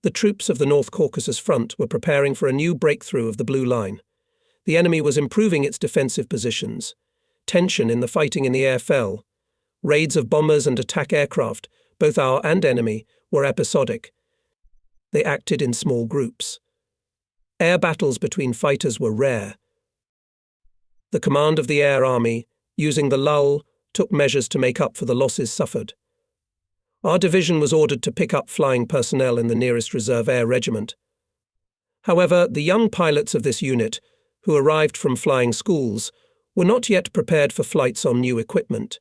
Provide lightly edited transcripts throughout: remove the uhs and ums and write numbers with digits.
The troops of the North Caucasus Front were preparing for a new breakthrough of the Blue Line. The enemy was improving its defensive positions. Tension in the fighting in the air fell. Raids of bombers and attack aircraft, both our and enemy, were episodic. They acted in small groups. Air battles between fighters were rare. The command of the Air Army, using the lull, took measures to make up for the losses suffered. Our division was ordered to pick up flying personnel in the nearest reserve air regiment. However, the young pilots of this unit, who arrived from flying schools, were not yet prepared for flights on new equipment.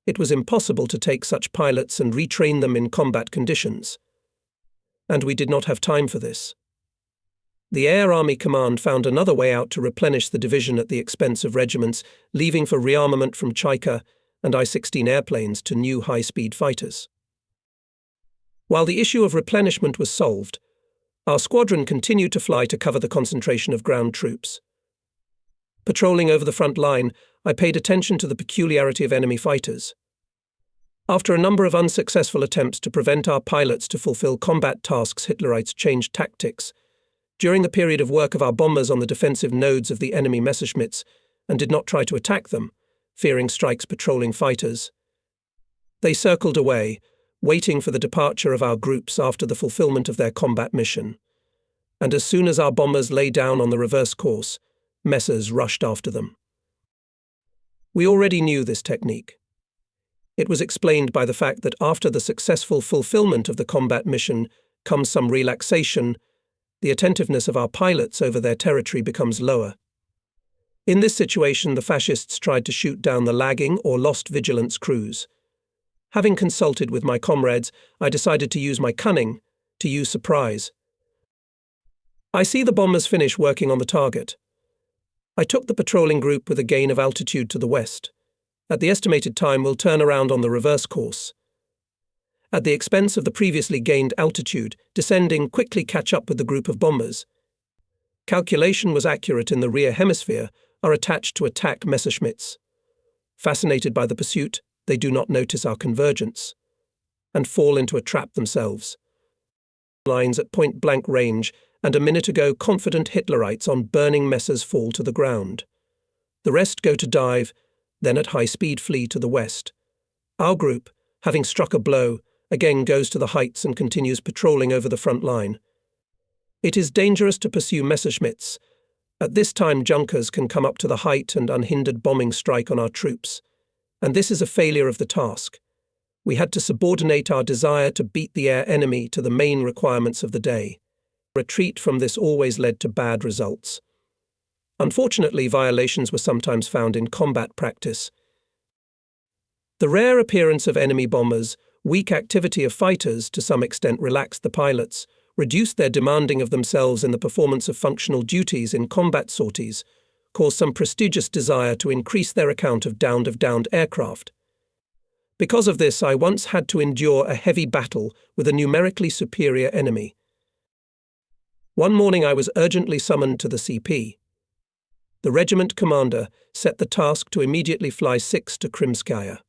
It was impossible to take such pilots and retrain them in combat conditions. And we did not have time for this. The Air Army Command found another way out to replenish the division at the expense of regiments, leaving for rearmament from Chaika and I-16 airplanes to new high-speed fighters. While the issue of replenishment was solved, our squadron continued to fly to cover the concentration of ground troops. Patrolling over the front line, I paid attention to the peculiarity of enemy fighters. After a number of unsuccessful attempts to prevent our pilots to fulfill combat tasks, Hitlerites changed tactics during the period of work of our bombers on the defensive nodes of the enemy Messerschmitts and did not try to attack them, fearing strikes patrolling fighters. They circled away, waiting for the departure of our groups after the fulfillment of their combat mission. And as soon as our bombers lay down on the reverse course, Messers rushed after them. We already knew this technique. It was explained by the fact that after the successful fulfillment of the combat mission comes some relaxation, the attentiveness of our pilots over their territory becomes lower. In this situation, the fascists tried to shoot down the lagging or lost vigilance crews. Having consulted with my comrades, I decided to use my cunning, to use surprise. I see the bombers finish working on the target. I took the patrolling group with a gain of altitude to the west. At the estimated time, we'll turn around on the reverse course. At the expense of the previously gained altitude, descending quickly catch up with the group of bombers. Calculation was accurate in the rear hemisphere, are attached to attack Messerschmitts. Fascinated by the pursuit, they do not notice our convergence, and fall into a trap themselves. Lines at point-blank range, and a minute ago confident Hitlerites on burning Messers fall to the ground. The rest go to dive, then at high speed flee to the west. Our group, having struck a blow, again goes to the heights and continues patrolling over the front line. It is dangerous to pursue Messerschmitts. At this time, Junkers can come up to the height and unhindered bombing strike on our troops. And this is a failure of the task. We had to subordinate our desire to beat the air enemy to the main requirements of the day. Retreat from this always led to bad results. Unfortunately, violations were sometimes found in combat practice. The rare appearance of enemy bombers, weak activity of fighters to some extent relaxed the pilots, reduced their demanding of themselves in the performance of functional duties in combat sorties, caused some prestigious desire to increase their account of downed aircraft. Because of this, I once had to endure a heavy battle with a numerically superior enemy. One morning I was urgently summoned to the CP. The regiment commander set the task to immediately fly 6 to Krimskaya.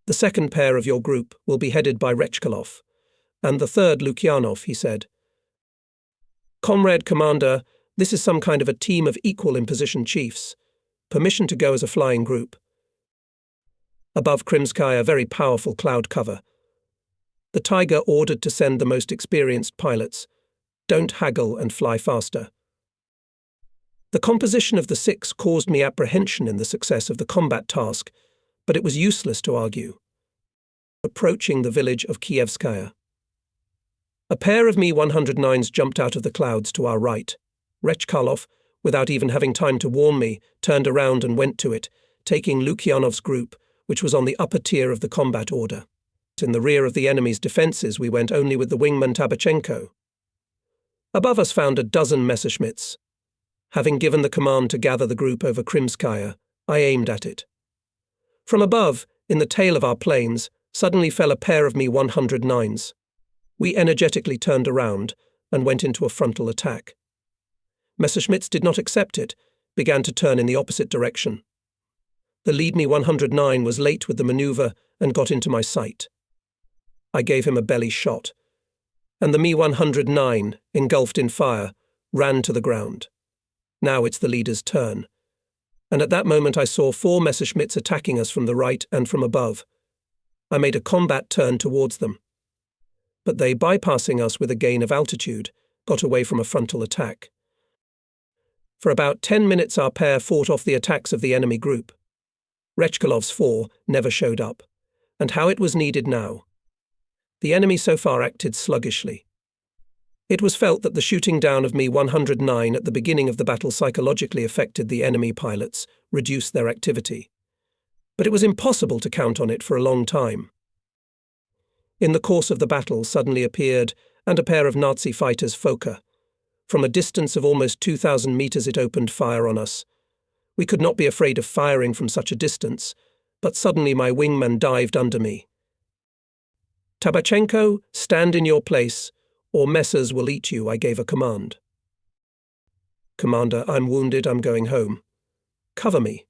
The second pair of your group will be headed by Rechkalov, and the third Lukyanov, he said. Comrade Commander, this is some kind of a team of equal imposition chiefs. Permission to go as a flying group. Above Krimskaya, very powerful cloud cover. The Tiger ordered to send the most experienced pilots. Don't haggle and fly faster. The composition of the 6 caused me apprehension in the success of the combat task, but it was useless to argue. Approaching the village of Kievskaya. A pair of Mi-109s jumped out of the clouds to our right. Rechkalov, without even having time to warn me, turned around and went to it, taking Lukyanov's group, which was on the upper tier of the combat order. In the rear of the enemy's defences, we went only with the wingman Tabachenko. Above us found a dozen Messerschmitts. Having given the command to gather the group over Krimskaya, I aimed at it. From above, in the tail of our planes, suddenly fell a pair of Mi-109s. We energetically turned around and went into a frontal attack. Messerschmitts did not accept it, began to turn in the opposite direction. The lead Mi-109 was late with the maneuver and got into my sight. I gave him a belly shot, and the Mi-109, engulfed in fire, ran to the ground. Now it's the leader's turn. And at that moment I saw 4 Messerschmitts attacking us from the right and from above. I made a combat turn towards them. But they, bypassing us with a gain of altitude, got away from a frontal attack. For about 10 minutes our pair fought off the attacks of the enemy group. Rechkalov's 4 never showed up. And how it was needed now. The enemy so far acted sluggishly. It was felt that the shooting down of Mi-109 at the beginning of the battle psychologically affected the enemy pilots, reduced their activity. But it was impossible to count on it for a long time. In the course of the battle suddenly appeared, and a pair of Nazi fighters Fokker. From a distance of almost 2,000 meters it opened fire on us. We could not be afraid of firing from such a distance, but suddenly my wingman dived under me. "Tabachenko, stand in your place, or Messers will eat you," I gave a command. "Commander, I'm wounded, I'm going home." "Cover me."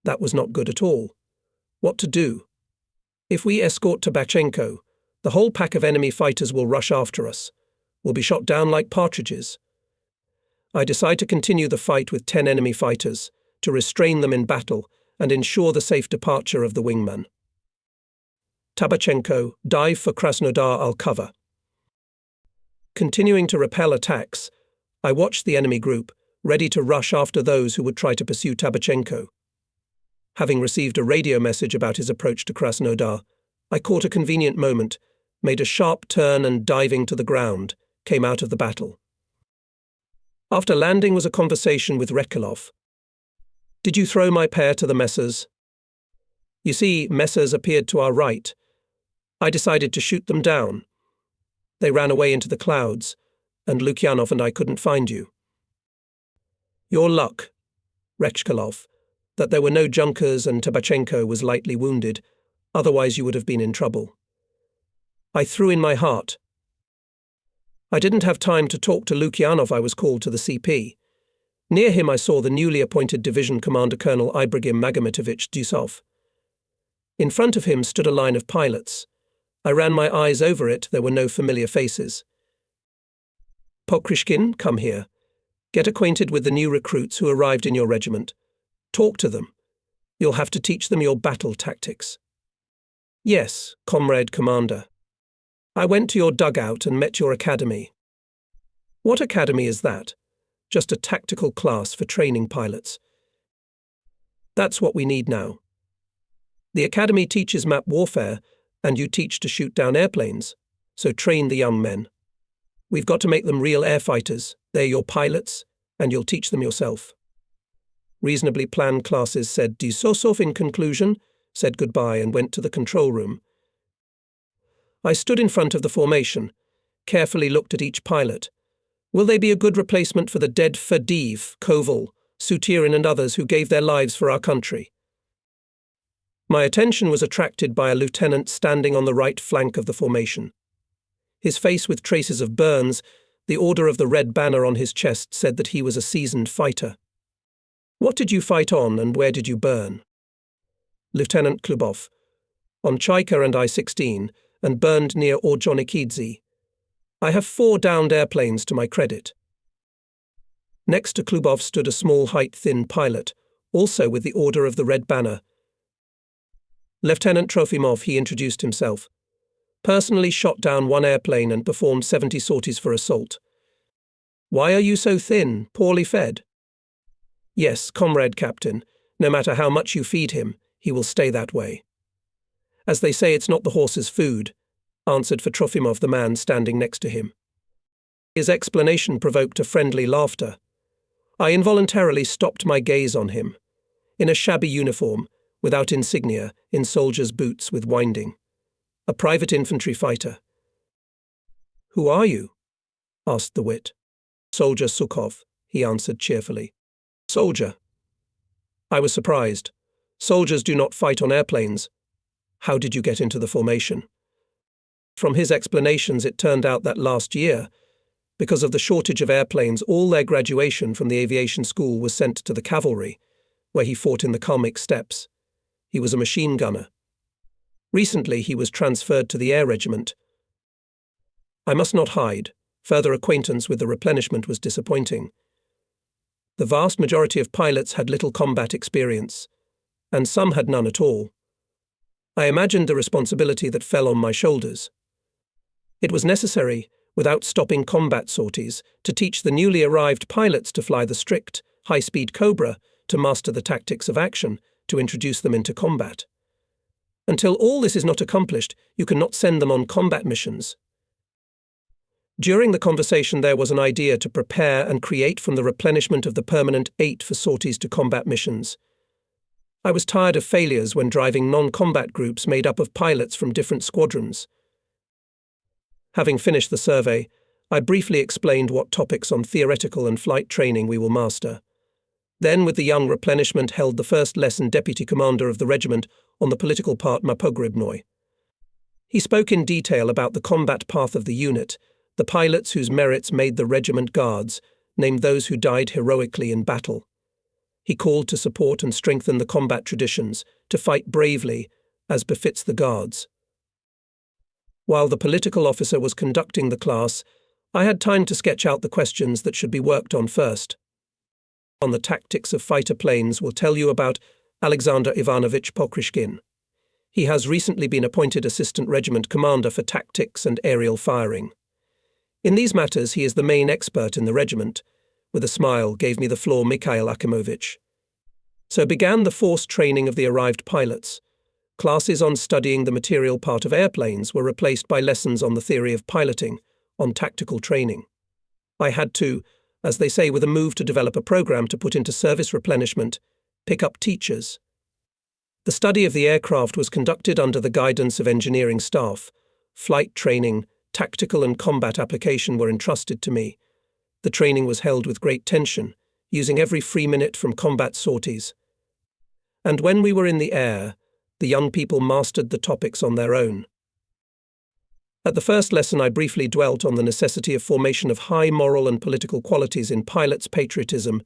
That was not good at all. What to do? If we escort Tabachenko, the whole pack of enemy fighters will rush after us. We'll be shot down like partridges. I decide to continue the fight with 10 enemy fighters, to restrain them in battle and ensure the safe departure of the wingman. "Tabachenko, dive for Krasnodar, I'll cover." Continuing to repel attacks, I watched the enemy group, ready to rush after those who would try to pursue Tabachenko. Having received a radio message about his approach to Krasnodar, I caught a convenient moment, made a sharp turn and, diving to the ground, came out of the battle. After landing was a conversation with Rekalov. "Did you throw my pair to the Messers?" "You see, Messers appeared to our right. I decided to shoot them down. They ran away into the clouds, and Lukyanov and I couldn't find you." "Your luck, Rechkalov, that there were no Junkers and Tabachenko was lightly wounded, otherwise you would have been in trouble. I threw in my heart. I didn't have time to talk to Lukyanov. I was called to the CP. Near him I saw the newly appointed division commander Colonel Ibrahim Magomitovich Dusov. In front of him stood a line of pilots. I ran my eyes over it. There were no familiar faces. "Pokrishkin, come here. Get acquainted with the new recruits who arrived in your regiment. Talk to them. You'll have to teach them your battle tactics." "Yes, comrade commander. I went to your dugout and met your academy." "What academy is that?" "Just a tactical class for training pilots." "That's what we need now. The academy teaches map warfare, and you teach to shoot down airplanes, so train the young men. We've got to make them real air fighters. They're your pilots, and you'll teach them yourself." "Reasonably planned classes," said Dusosov in conclusion, said goodbye and went to the control room. I stood in front of the formation, carefully looked at each pilot. Will they be a good replacement for the dead Fadiv, Koval, Sutirin and others who gave their lives for our country? My attention was attracted by a lieutenant standing on the right flank of the formation. His face with traces of burns, the order of the red banner on his chest said that he was a seasoned fighter. "What did you fight on and where did you burn?" "Lieutenant Klubov, on Chaika and I-16, and burned near Orjonikidze. I have 4 downed airplanes to my credit." Next to Klubov stood a small-height thin pilot, also with the order of the red banner. "Lieutenant Trofimov," he introduced himself. "Personally shot down 1 airplane and performed 70 sorties for assault." "Why are you so thin, poorly fed?" "Yes, comrade captain, no matter how much you feed him, he will stay that way." "As they say, it's not the horse's food," answered for Trofimov the man standing next to him. His explanation provoked a friendly laughter. I involuntarily stopped my gaze on him. In a shabby uniform, without insignia, in soldier's boots with winding. A private infantry fighter. "Who are you?" asked the wit. "Soldier Sukhov," he answered cheerfully. "Soldier." I was surprised. Soldiers do not fight on airplanes. "How did you get into the formation?" From his explanations, it turned out that last year, because of the shortage of airplanes, all their graduation from the aviation school was sent to the cavalry, where he fought in the Kalmyk steppes. He was a machine gunner. Recently, he was transferred to the air regiment. I must not hide. Further acquaintance with the replenishment was disappointing. The vast majority of pilots had little combat experience, and some had none at all. I imagined the responsibility that fell on my shoulders. It was necessary, without stopping combat sorties, to teach the newly arrived pilots to fly the strict, high-speed Cobra, to master the tactics of action, to introduce them into combat. Until all this is not accomplished, you cannot send them on combat missions. During the conversation there was an idea to prepare and create from the replenishment of the permanent 8 for sorties to combat missions. I was tired of failures when driving non-combat groups made up of pilots from different squadrons. Having finished the survey, I briefly explained what topics on theoretical and flight training we will master. Then, with the young replenishment, held the first lesson deputy commander of the regiment on the political part Mapogribnoi. He spoke in detail about the combat path of the unit, the pilots whose merits made the regiment guards, named those who died heroically in battle. He called to support and strengthen the combat traditions, to fight bravely, as befits the guards. While the political officer was conducting the class, I had time to sketch out the questions that should be worked on first. On the tactics of fighter planes will tell you about Alexander Ivanovich Pokrishkin. He has recently been appointed Assistant Regiment Commander for Tactics and Aerial Firing. In these matters he is the main expert in the regiment. With a smile gave me the floor Mikhail Akimovich. So began the forced training of the arrived pilots. Classes on studying the material part of airplanes were replaced by lessons on the theory of piloting, on tactical training. I had to, as they say with a move to develop a program to put into service replenishment, pick up teachers. The study of the aircraft was conducted under the guidance of engineering staff. Flight training, tactical and combat application were entrusted to me. The training was held with great tension, using every free minute from combat sorties. And when we were in the air, the young people mastered the topics on their own. At the first lesson I briefly dwelt on the necessity of formation of high moral and political qualities in pilots' patriotism,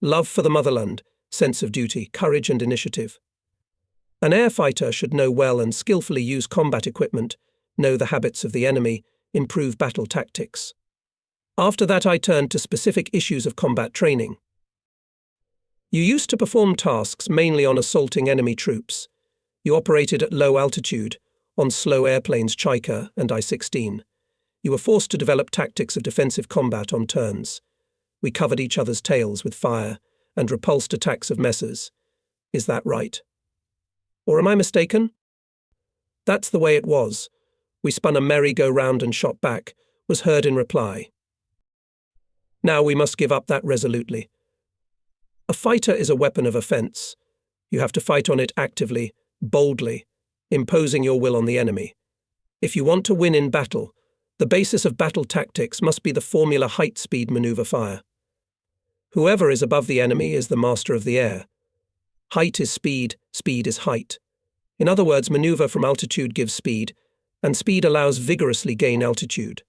love for the motherland, sense of duty, courage and initiative. An air fighter should know well and skillfully use combat equipment, know the habits of the enemy, improve battle tactics. After that I turned to specific issues of combat training. You used to perform tasks mainly on assaulting enemy troops. You operated at low altitude, on slow airplanes Chaika and I-16. You were forced to develop tactics of defensive combat on turns. We covered each other's tails with fire and repulsed attacks of messers. Is that right? Or am I mistaken? That's the way it was. We spun a merry-go-round and shot back, was heard in reply. Now we must give up that resolutely. A fighter is a weapon of offence. You have to fight on it actively, boldly, imposing your will on the enemy. If you want to win in battle, the basis of battle tactics must be the formula height-speed maneuver fire. Whoever is above the enemy is the master of the air. Height is speed, speed is height. In other words, maneuver from altitude gives speed, and speed allows vigorously gain altitude.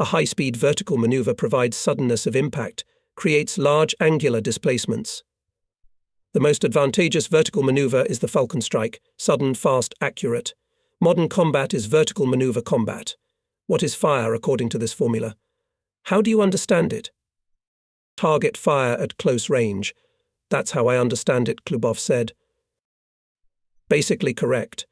A high-speed vertical maneuver provides suddenness of impact, creates large angular displacements. The most advantageous vertical maneuver is the Falcon Strike, sudden, fast, accurate. Modern combat is vertical maneuver combat. What is fire according to this formula? How do you understand it? Target fire at close range. That's how I understand it, Klubov said. Basically correct.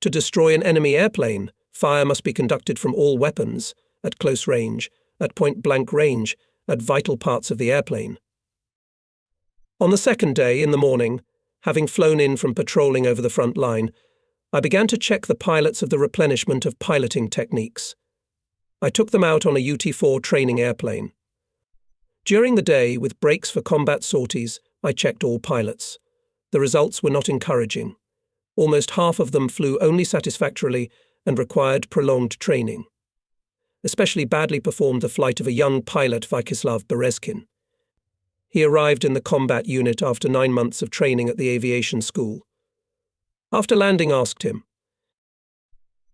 To destroy an enemy airplane, fire must be conducted from all weapons, at close range, at point-blank range, at vital parts of the airplane. On the second day, in the morning, having flown in from patrolling over the front line, I began to check the pilots of the replenishment of piloting techniques. I took them out on a UT-4 training airplane. During the day, with breaks for combat sorties, I checked all pilots. The results were not encouraging. Almost half of them flew only satisfactorily and required prolonged training. Especially badly performed the flight of a young pilot, Vyacheslav Berezkin. He arrived in the combat unit after 9 months of training at the aviation school. After landing, asked him,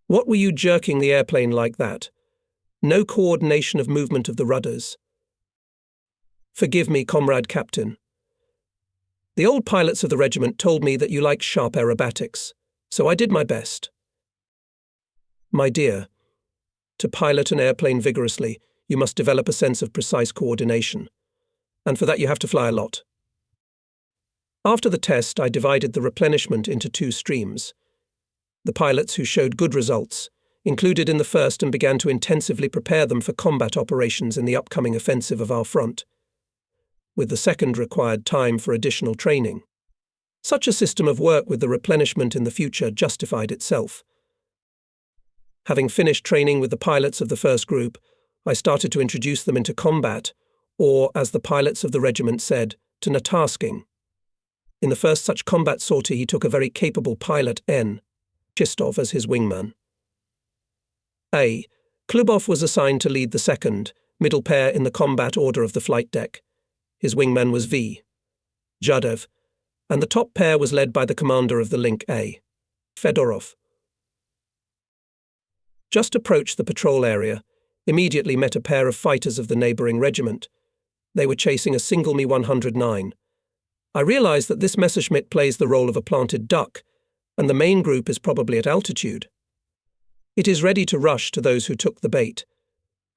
"What were you jerking the airplane like that? No coordination of movement of the rudders." "Forgive me, comrade captain. The old pilots of the regiment told me that you like sharp aerobatics, so I did my best." "My dear, To pilot an airplane vigorously, you must develop a sense of precise coordination. And for that you have to fly a lot. After the test, I divided the replenishment into two streams. The pilots who showed good results included in the first and began to intensively prepare them for combat operations in the upcoming offensive of our front, with the second required time for additional training. Such a system of work with the replenishment in the future justified itself. Having finished training with the pilots of the first group, I started to introduce them into combat, or, as the pilots of the regiment said, to natasking. In the first such combat sortie, he took a very capable pilot, N. Chistov, as his wingman. A. Klubov was assigned to lead the second, middle pair in the combat order of the flight deck. His wingman was V. Jadev, and the top pair was led by the commander of the link A. Fedorov. Just approached the patrol area, immediately met a pair of fighters of the neighbouring regiment. They were chasing a single Me-109. I realised that this Messerschmitt plays the role of a planted duck, and the main group is probably at altitude. It is ready to rush to those who took the bait.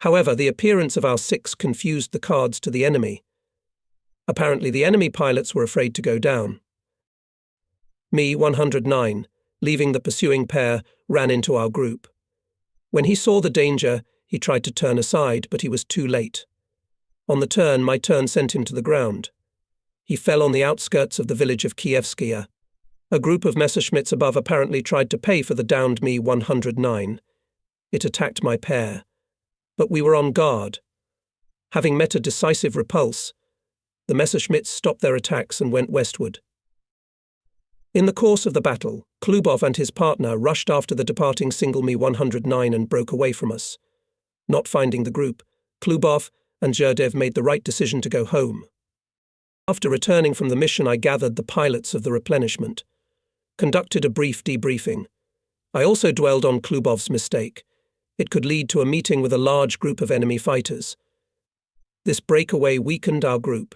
However, the appearance of our six confused the cards to the enemy. Apparently the enemy pilots were afraid to go down. Me-109, leaving the pursuing pair, ran into our group. When he saw the danger, he tried to turn aside, but he was too late. On the turn, my turn sent him to the ground. He fell on the outskirts of the village of Kievskaya. A group of Messerschmitts above apparently tried to pay for the downed Me-109. It attacked my pair, but we were on guard. Having met a decisive repulse, the Messerschmitts stopped their attacks and went westward. In the course of the battle, Klubov and his partner rushed after the departing single Me-109 and broke away from us. Not finding the group, Klubov and Zherdev made the right decision to go home. After returning from the mission, I gathered the pilots of the replenishment, conducted a brief debriefing. I also dwelled on Klubov's mistake. It could lead to a meeting with a large group of enemy fighters. This breakaway weakened our group,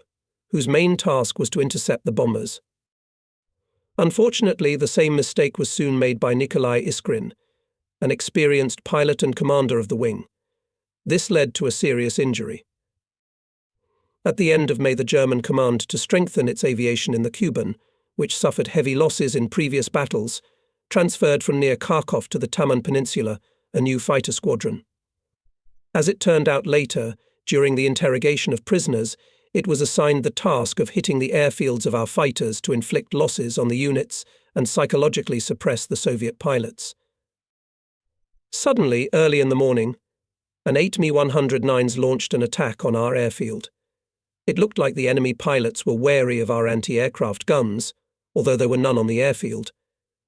whose main task was to intercept the bombers. Unfortunately, the same mistake was soon made by Nikolai Iskrin, an experienced pilot and commander of the wing. This led to a serious injury. At the end of May, the German command to strengthen its aviation in the Kuban, which suffered heavy losses in previous battles, transferred from near Kharkov to the Taman Peninsula a new fighter squadron. As it turned out later, during the interrogation of prisoners, it was assigned the task of hitting the airfields of our fighters to inflict losses on the units and psychologically suppress the Soviet pilots. Suddenly, early in the morning, an 8 Me-109s launched an attack on our airfield. It looked like the enemy pilots were wary of our anti-aircraft guns, although there were none on the airfield.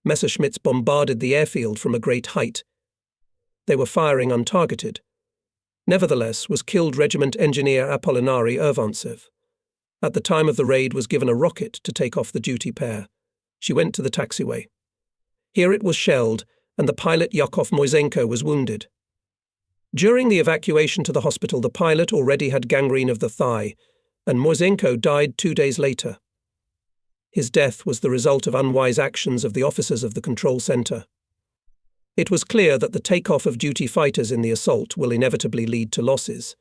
Messerschmitts bombarded the airfield from a great height. They were firing untargeted. Nevertheless, was killed Regiment Engineer Apollinari Urvantsev. At the time of the raid was given a rocket to take off the duty pair. She went to the taxiway. Here it was shelled, and the pilot Yakov Moisenko was wounded. During the evacuation to the hospital, the pilot already had gangrene of the thigh, and Moisenko died 2 days later. His death was the result of unwise actions of the officers of the control center. It was clear that the takeoff of duty fighters in the assault will inevitably lead to losses.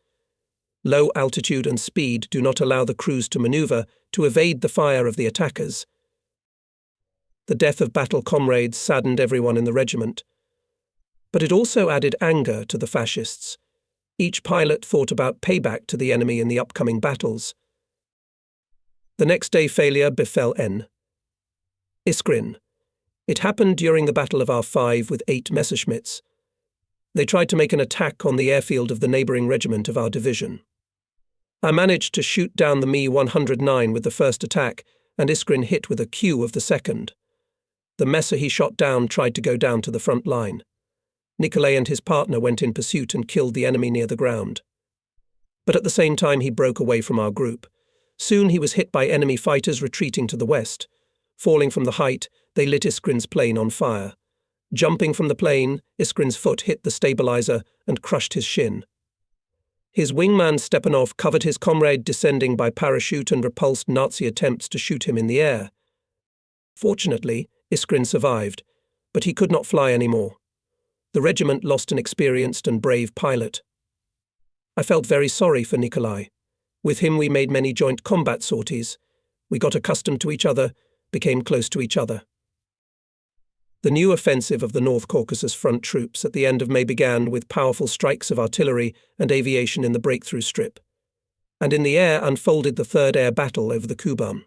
Low altitude and speed do not allow the crews to maneuver to evade the fire of the attackers. The death of battle comrades saddened everyone in the regiment. But it also added anger to the fascists. Each pilot thought about payback to the enemy in the upcoming battles. The next day failure befell N. Iskrin. It happened during the Battle of R5 with 8 Messerschmitts. They tried to make an attack on the airfield of the neighbouring regiment of our division. I managed to shoot down the Me-109 with the first attack, and Iskrin hit with a Q of the second. The Messer he shot down tried to go down to the front line. Nikolai and his partner went in pursuit and killed the enemy near the ground. But at the same time he broke away from our group. Soon he was hit by enemy fighters retreating to the west. Falling from the height, they lit Iskrin's plane on fire. Jumping from the plane, Iskrin's foot hit the stabilizer and crushed his shin. His wingman Stepanov covered his comrade descending by parachute and repulsed Nazi attempts to shoot him in the air. Fortunately, Iskrin survived, but he could not fly anymore. The regiment lost an experienced and brave pilot. I felt very sorry for Nikolai. With him we made many joint combat sorties. We got accustomed to each other, became close to each other. The new offensive of the North Caucasus Front troops at the end of May began with powerful strikes of artillery and aviation in the breakthrough strip. And in the air unfolded the Third Air Battle over the Kuban.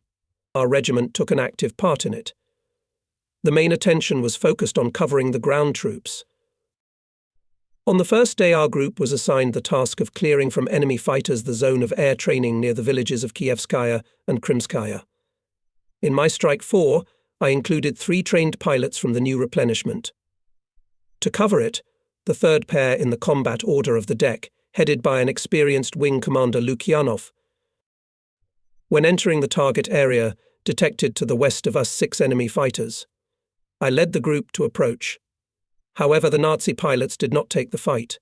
Our regiment took an active part in it. The main attention was focused on covering the ground troops. On the first day, our group was assigned the task of clearing from enemy fighters the zone of air training near the villages of Kievskaya and Krimskaya. In my Strike 4, I included 3 trained pilots from the new replenishment. To cover it, the third pair in the combat order of the deck, headed by an experienced wing commander Lukyanov. When entering the target area, detected to the west of us 6 enemy fighters. I led the group to approach. However, the Nazi pilots did not take the fight.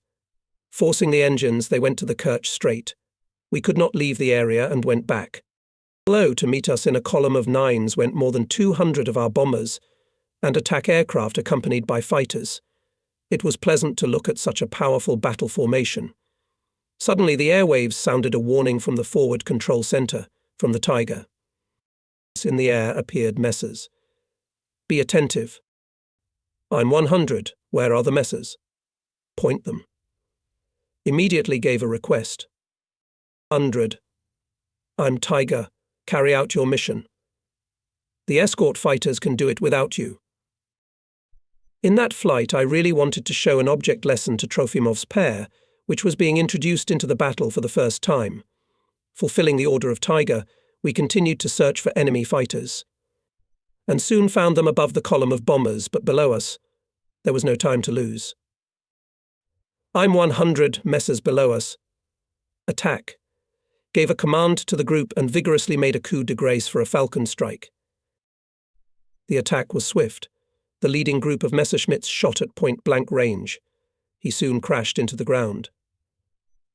Forcing the engines, they went to the Kerch Strait. We could not leave the area and went back. Below to meet us in a column of 9s went more than 200 of our bombers and attack aircraft accompanied by fighters. It was pleasant to look at such a powerful battle formation. Suddenly the airwaves sounded a warning from the forward control center, from the Tiger. In the air appeared messers. Be attentive. I'm 100. Where are the messers? Point them. Immediately gave a request. 100. I'm Tiger. Carry out your mission. The escort fighters can do it without you. In that flight, I really wanted to show an object lesson to Trofimov's pair, which was being introduced into the battle for the first time. Fulfilling the order of Tiger, we continued to search for enemy fighters, and soon found them above the column of bombers, but below us, there was no time to lose. I'm 100, messers below us. Attack. Gave a command to the group and vigorously made a coup de grace for a falcon strike. The attack was swift. The leading group of Messerschmitts shot at point-blank range. He soon crashed into the ground.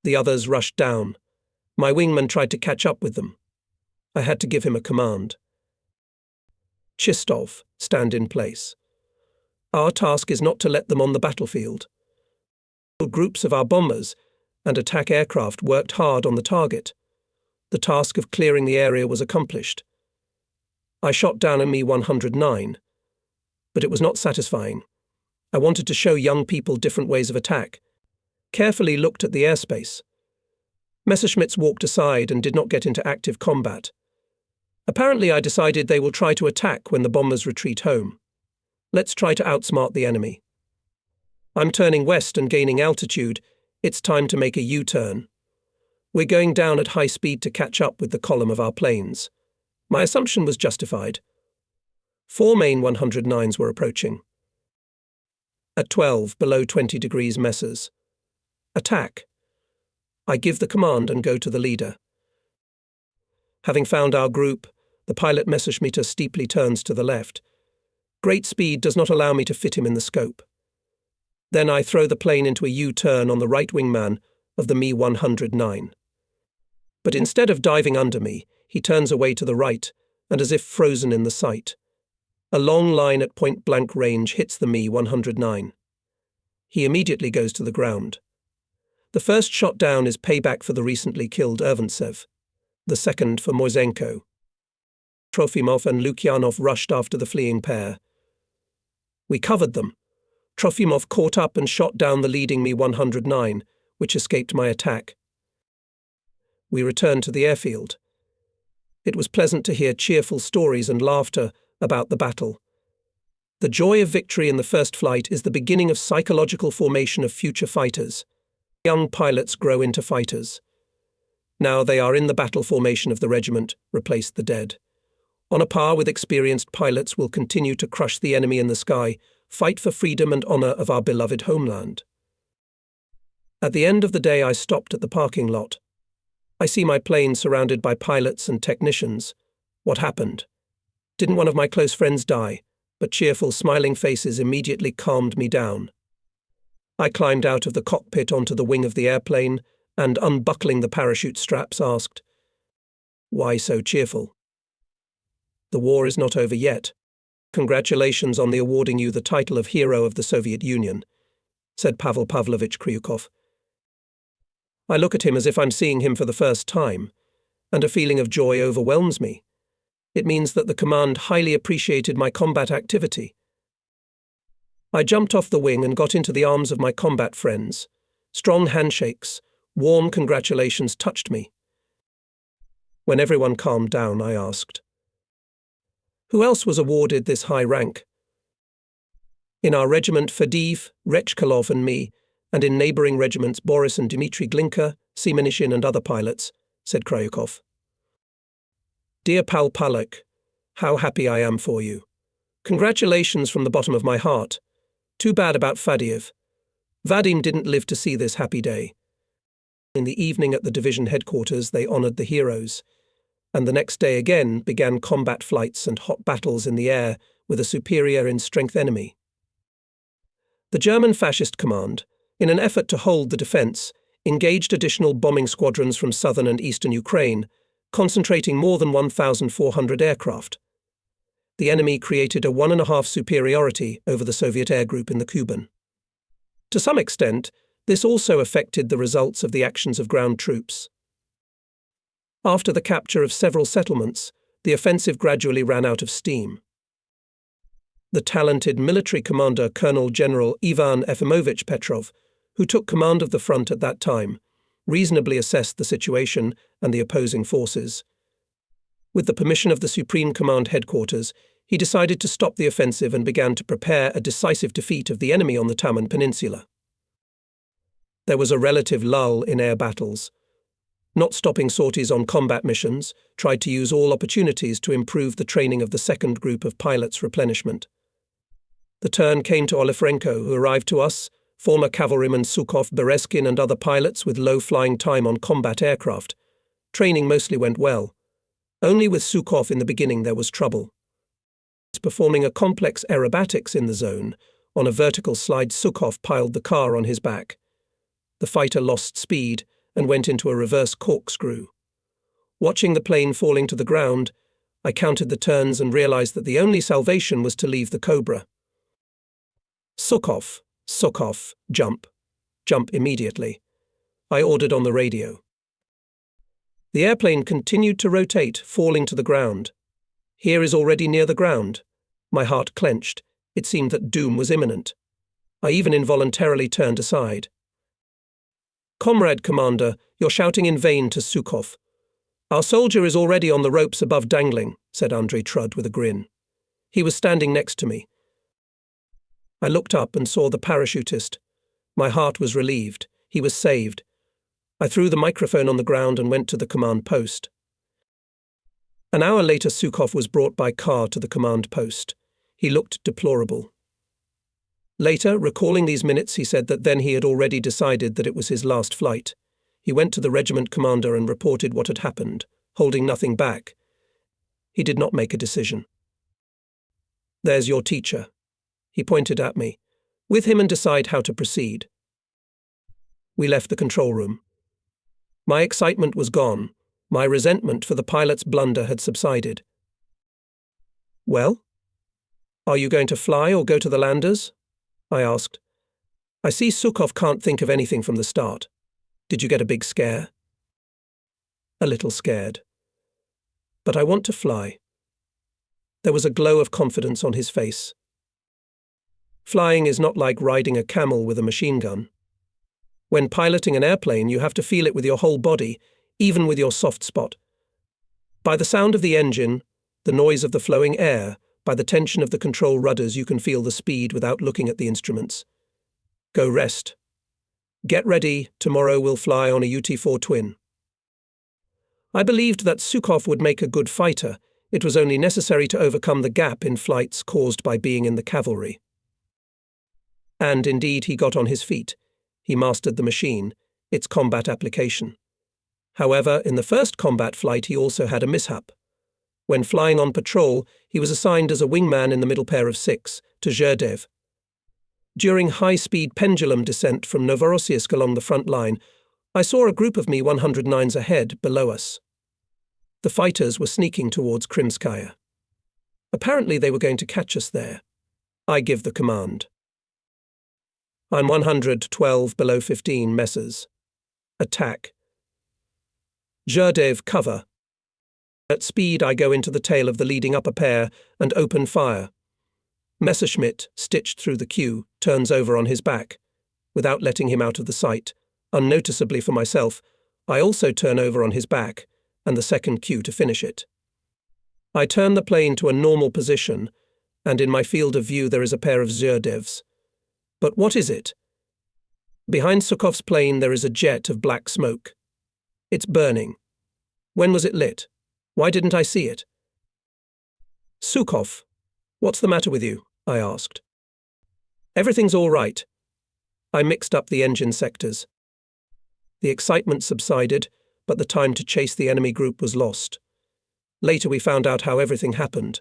The others rushed down. My wingman tried to catch up with them. I had to give him a command. Chistov, stand in place. Our task is not to let them on the battlefield. Groups of our bombers and attack aircraft worked hard on the target. The task of clearing the area was accomplished. I shot down a Mi-109, but it was not satisfying. I wanted to show young people different ways of attack. Carefully looked at the airspace. Messerschmitts walked aside and did not get into active combat. Apparently, I decided they will try to attack when the bombers retreat home. Let's try to outsmart the enemy. I'm turning west and gaining altitude. It's time to make a U-turn. We're going down at high speed to catch up with the column of our planes. My assumption was justified. 4 main 109s were approaching. At 12, below 20 degrees messers. Attack. I give the command and go to the leader. Having found our group, the pilot Messerschmitter steeply turns to the left. Great speed does not allow me to fit him in the scope. Then I throw the plane into a U-turn on the right wingman of the Mi-109. But instead of diving under me, he turns away to the right, and as if frozen in the sight. A long line at point-blank range hits the Mi-109. He immediately goes to the ground. The first shot down is payback for the recently killed Ervantsev, the second for Moisenko. Trofimov and Lukyanov rushed after the fleeing pair. We covered them. Trofimov caught up and shot down the leading Mi-109, which escaped my attack. We returned to the airfield. It was pleasant to hear cheerful stories and laughter about the battle. The joy of victory in the first flight is the beginning of psychological formation of future fighters. Young pilots grow into fighters. Now they are in the battle formation of the regiment, replaced the dead. On a par with experienced pilots, will continue to crush the enemy in the sky, fight for freedom and honor of our beloved homeland. At the end of the day, I stopped at the parking lot. I see my plane surrounded by pilots and technicians. What happened? Didn't one of my close friends die? But cheerful, smiling faces immediately calmed me down. I climbed out of the cockpit onto the wing of the airplane and, unbuckling the parachute straps, asked, "Why so cheerful?" "The war is not over yet. Congratulations on the awarding you the title of Hero of the Soviet Union. said Pavel Pavlovich Kryukov. I look at him as if I'm seeing him for the first time, and a feeling of joy overwhelms me. It means that the command highly appreciated my combat activity. I jumped off the wing and got into the arms of my combat friends. Strong handshakes, warm congratulations touched me. When everyone calmed down, I asked, "Who else was awarded this high rank?" "In our regiment, Fadiv, Rechkalov and me, and in neighbouring regiments Boris and Dmitry Glinka, Semenishin and other pilots," said Kryukov. "Dear Pal Palak, how happy I am for you. Congratulations from the bottom of my heart. Too bad about Fadiev. Vadim didn't live to see this happy day." In the evening at the division headquarters they honoured the heroes, and the next day again began combat flights and hot battles in the air with a superior in strength enemy. The German fascist command, in an effort to hold the defence, engaged additional bombing squadrons from southern and eastern Ukraine, concentrating more than 1,400 aircraft. The enemy created a 1.5 superiority over the Soviet air group in the Kuban. To some extent, this also affected the results of the actions of ground troops. After the capture of several settlements, the offensive gradually ran out of steam. The talented military commander Colonel General Ivan Efimovich Petrov, who took command of the front at that time, reasonably assessed the situation and the opposing forces. With the permission of the Supreme Command headquarters, he decided to stop the offensive and began to prepare a decisive defeat of the enemy on the Taman Peninsula. There was a relative lull in air battles. Not stopping sorties on combat missions, tried to use all opportunities to improve the training of the second group of pilots' replenishment. The turn came to Olefrenko, who arrived to us, former cavalryman Sukhov, Bereskin and other pilots with low flying time on combat aircraft. Training mostly went well. Only with Sukhov in the beginning there was trouble. Performing a complex aerobatics in the zone, on a vertical slide Sukhov piled the car on his back. The fighter lost speed and went into a reverse corkscrew. Watching the plane falling to the ground, I counted the turns and realized that the only salvation was to leave the Cobra. "Sukhov, Sukhov, jump. Jump immediately," I ordered on the radio. The airplane continued to rotate, falling to the ground. Here is already near the ground. My heart clenched. It seemed that doom was imminent. I even involuntarily turned aside. "Comrade Commander, you're shouting in vain to Sukhov. Our soldier is already on the ropes above dangling," said Andrei Trud with a grin. He was standing next to me. I looked up and saw the parachutist. My heart was relieved. He was saved. I threw the microphone on the ground and went to the command post. An hour later, Sukhov was brought by car to the command post. He looked deplorable. Later, recalling these minutes, he said that then he had already decided that it was his last flight. He went to the regiment commander and reported what had happened, holding nothing back. He did not make a decision. "There's your teacher." He pointed at me. "With him and decide how to proceed." We left the control room. My excitement was gone. My resentment for the pilot's blunder had subsided. "Well? Are you going to fly or go to the landers?" I asked. "I see Sukhov can't think of anything from the start. Did you get a big scare?" "A little scared. But I want to fly." There was a glow of confidence on his face. Flying is not like riding a camel with a machine gun. When piloting an airplane, you have to feel it with your whole body, even with your soft spot. By the sound of the engine, the noise of the flowing air, by the tension of the control rudders, you can feel the speed without looking at the instruments. Go rest. Get ready, tomorrow we'll fly on a UT-4 twin. I believed that Sukhov would make a good fighter. It was only necessary to overcome the gap in flights caused by being in the cavalry. And indeed he got on his feet. He mastered the machine, its combat application. However, in the first combat flight he also had a mishap. When flying on patrol, he was assigned as a wingman in the middle pair of 6 to Zherdev. During high-speed pendulum descent from Novorossiysk along the front line, I saw a group of Mi-109s ahead, below us. The fighters were sneaking towards Krimskaya. Apparently they were going to catch us there. I give the command. I'm 112 below 15 messes. Attack. Zherdev, cover. At speed, I go into the tail of the leading upper pair and open fire. Messerschmitt, stitched through the queue, turns over on his back. Without letting him out of the sight, unnoticeably for myself, I also turn over on his back, and the second queue to finish it. I turn the plane to a normal position, and in my field of view there is a pair of Zherdevs. But what is it? Behind Sukhov's plane there is a jet of black smoke. It's burning. When was it lit? Why didn't I see it? Sukhov, what's the matter with you? I asked. Everything's all right. I mixed up the engine sectors. The excitement subsided, but the time to chase the enemy group was lost. Later we found out how everything happened.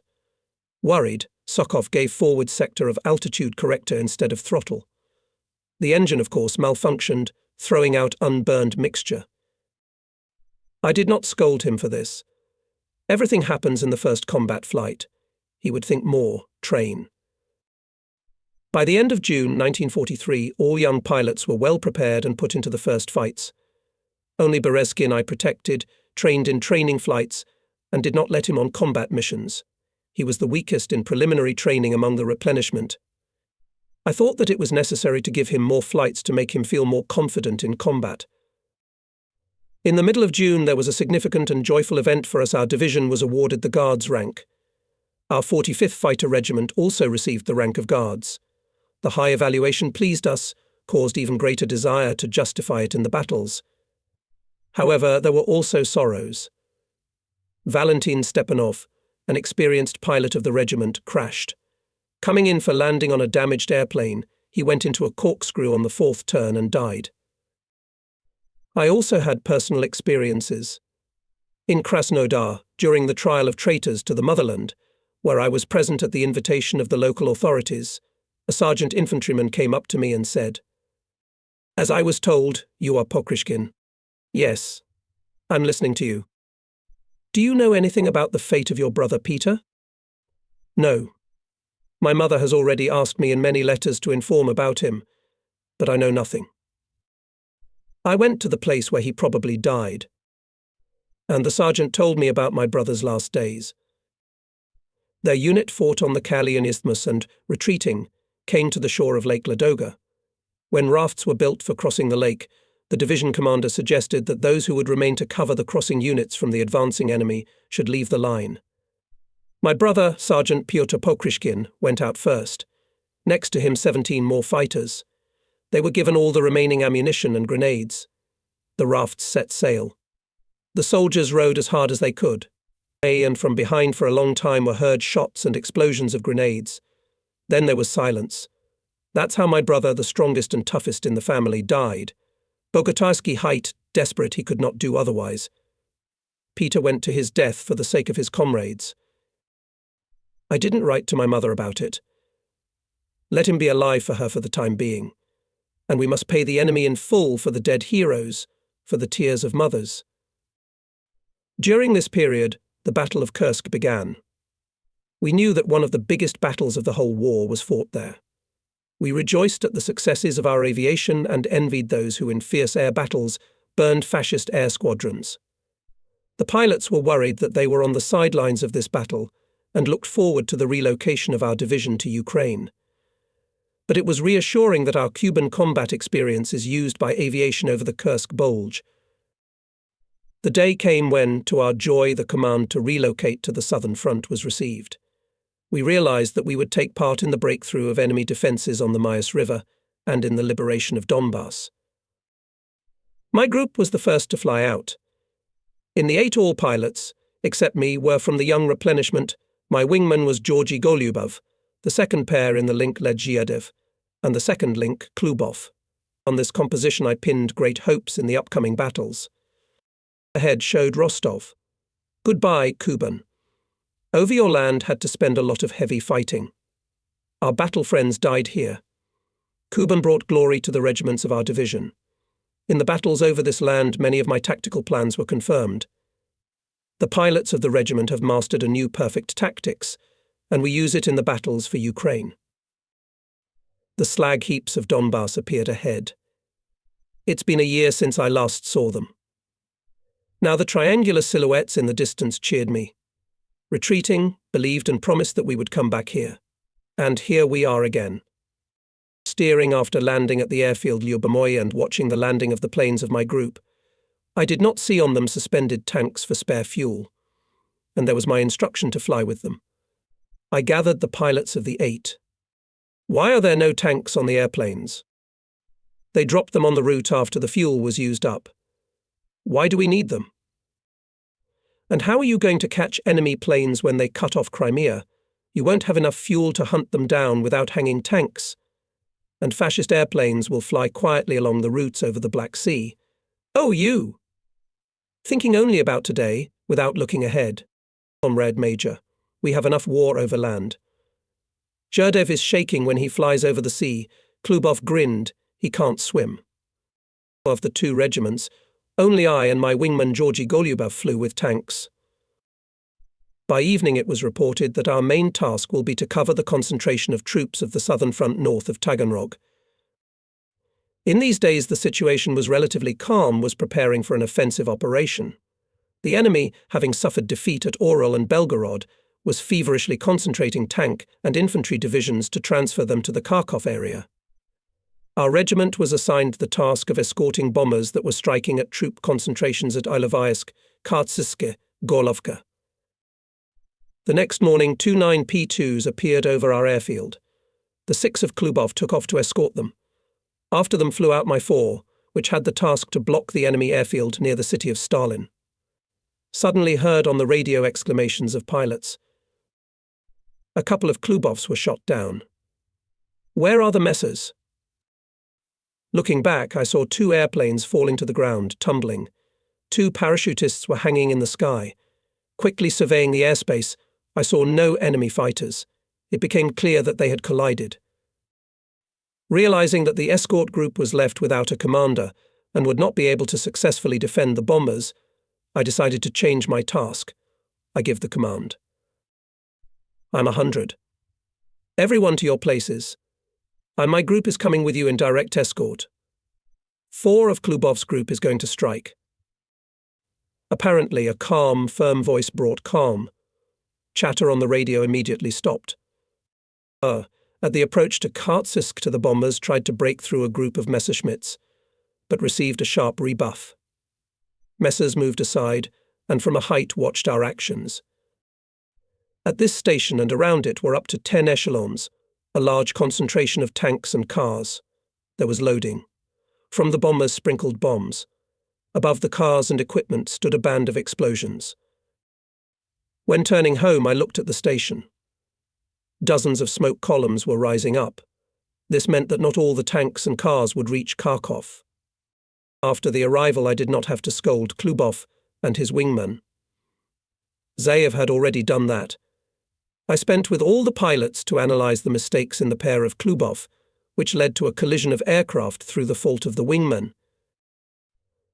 Worried, Sukhov gave forward sector of altitude corrector instead of throttle. The engine, of course, malfunctioned, throwing out unburned mixture. I did not scold him for this. Everything happens in the first combat flight. He would think more, train. By the end of June 1943, all young pilots were well prepared and put into the first fights. Only Berezkin I protected, trained in training flights, and did not let him on combat missions. He was the weakest in preliminary training among the replenishment. I thought that it was necessary to give him more flights to make him feel more confident in combat. In the middle of June, there was a significant and joyful event for us. Our division was awarded the Guards rank. Our 45th Fighter Regiment also received the rank of Guards. The high evaluation pleased us, caused even greater desire to justify it in the battles. However, there were also sorrows. Valentin Stepanov, an experienced pilot of the regiment, crashed. Coming in for landing on a damaged airplane, he went into a corkscrew on the fourth turn and died. I also had personal experiences. In Krasnodar, during the trial of traitors to the motherland, where I was present at the invitation of the local authorities, a sergeant infantryman came up to me and said, "As I was told, you are Pokrishkin." "Yes, I'm listening to you." "Do you know anything about the fate of your brother Peter?" "No. My mother has already asked me in many letters to inform about him, but I know nothing." I went to the place where he probably died, and the sergeant told me about my brother's last days. Their unit fought on the Kalian Isthmus and, retreating, came to the shore of Lake Ladoga. When rafts were built for crossing the lake, the division commander suggested that those who would remain to cover the crossing units from the advancing enemy should leave the line. My brother, Sergeant Pyotr Pokrishkin, went out first. Next to him 17 more fighters. They were given all the remaining ammunition and grenades. The rafts set sail. The soldiers rowed as hard as they could. And from behind for a long time were heard shots and explosions of grenades. Then there was silence. That's how my brother, the strongest and toughest in the family, died. Bogotarsky height, desperate he could not do otherwise. Peter went to his death for the sake of his comrades. I didn't write to my mother about it. Let him be alive for her for the time being. And we must pay the enemy in full for the dead heroes, for the tears of mothers. During this period, the Battle of Kursk began. We knew that one of the biggest battles of the whole war was fought there. We rejoiced at the successes of our aviation and envied those who in fierce air battles burned fascist air squadrons. The pilots were worried that they were on the sidelines of this battle and looked forward to the relocation of our division to Ukraine. But it was reassuring that our Cuban combat experience is used by aviation over the Kursk Bulge. The day came when, to our joy, the command to relocate to the southern front was received. We realized that we would take part in the breakthrough of enemy defenses on the Mayas River and in the liberation of Donbass. My group was the first to fly out. In the 8 all pilots, except me, were from the young replenishment. My wingman was Georgy Golyubov, the second pair in the link led Zhiedev, and the second link Klubov. On this composition I pinned great hopes in the upcoming battles. Ahead showed Rostov. Goodbye, Kuban. Over your land had to spend a lot of heavy fighting. Our battle friends died here. Kuban brought glory to the regiments of our division. In the battles over this land, many of my tactical plans were confirmed. The pilots of the regiment have mastered a new perfect tactics, and we use it in the battles for Ukraine. The slag heaps of Donbass appeared ahead. It's been a year since I last saw them. Now the triangular silhouettes in the distance cheered me. Retreating, believed and promised that we would come back here. And here we are again. Steering after landing at the airfield Lyubomoy and watching the landing of the planes of my group, I did not see on them suspended tanks for spare fuel, and there was my instruction to fly with them. I gathered the pilots of the 8. Why are there no tanks on the airplanes? They dropped them on the route after the fuel was used up. Why do we need them? And how are you going to catch enemy planes when they cut off Crimea? You won't have enough fuel to hunt them down without hanging tanks. And fascist airplanes will fly quietly along the routes over the Black Sea. Oh, you! Thinking only about today, without looking ahead. Comrade Major, we have enough war over land. Zherdev is shaking when he flies over the sea. Klubov grinned. He can't swim. Of the 2 regiments, only I and my wingman Georgy Golyubov flew with tanks. By evening it was reported that our main task will be to cover the concentration of troops of the southern front north of Taganrog. In these days the situation was relatively calm, was preparing for an offensive operation. The enemy, having suffered defeat at Oral and Belgorod, was feverishly concentrating tank and infantry divisions to transfer them to the Kharkov area. Our regiment was assigned the task of escorting bombers that were striking at troop concentrations at Ilovaisk, Kartsiske, Gorlovka. The next morning 2 9P2s appeared over our airfield. The 6 of Klubov took off to escort them. After them flew out my 4, which had the task to block the enemy airfield near the city of Stalin. Suddenly heard on the radio exclamations of pilots. A couple of Klubovs were shot down. Where are the messers? Looking back, I saw 2 airplanes falling to the ground, tumbling. 2 parachutists were hanging in the sky. Quickly surveying the airspace, I saw no enemy fighters. It became clear that they had collided. Realizing that the escort group was left without a commander and would not be able to successfully defend the bombers, I decided to change my task. I give the command. I'm 100. Everyone to your places. My group is coming with you in direct escort. 4 of Klubov's group is going to strike. Apparently, a calm, firm voice brought calm. Chatter on the radio immediately stopped. At the approach to Kartsisk to the bombers tried to break through a group of Messerschmitts, but received a sharp rebuff. Messers moved aside and from a height watched our actions. At this station and around it were up to 10 echelons, a large concentration of tanks and cars. There was loading. From the bombers sprinkled bombs. Above the cars and equipment stood a band of explosions. When turning home, I looked at the station. Dozens of smoke columns were rising up. This meant that not all the tanks and cars would reach Kharkov. After the arrival, I did not have to scold Klubov and his wingman. Zayev had already done that. I spent with all the pilots to analyze the mistakes in the pair of Klubov, which led to a collision of aircraft through the fault of the wingman.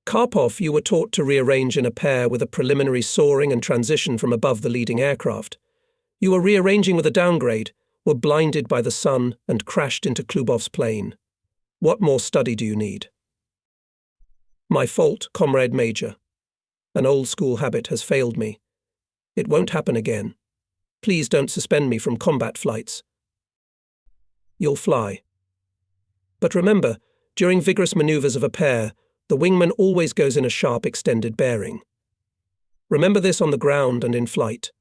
Karpov, you were taught to rearrange in a pair with a preliminary soaring and transition from above the leading aircraft. You were rearranging with a downgrade, were blinded by the sun and crashed into Klubov's plane. What more study do you need? My fault, Comrade Major. An old-school habit has failed me. It won't happen again. Please don't suspend me from combat flights. You'll fly. But remember, during vigorous maneuvers of a pair, the wingman always goes in a sharp extended bearing. Remember this on the ground and in flight.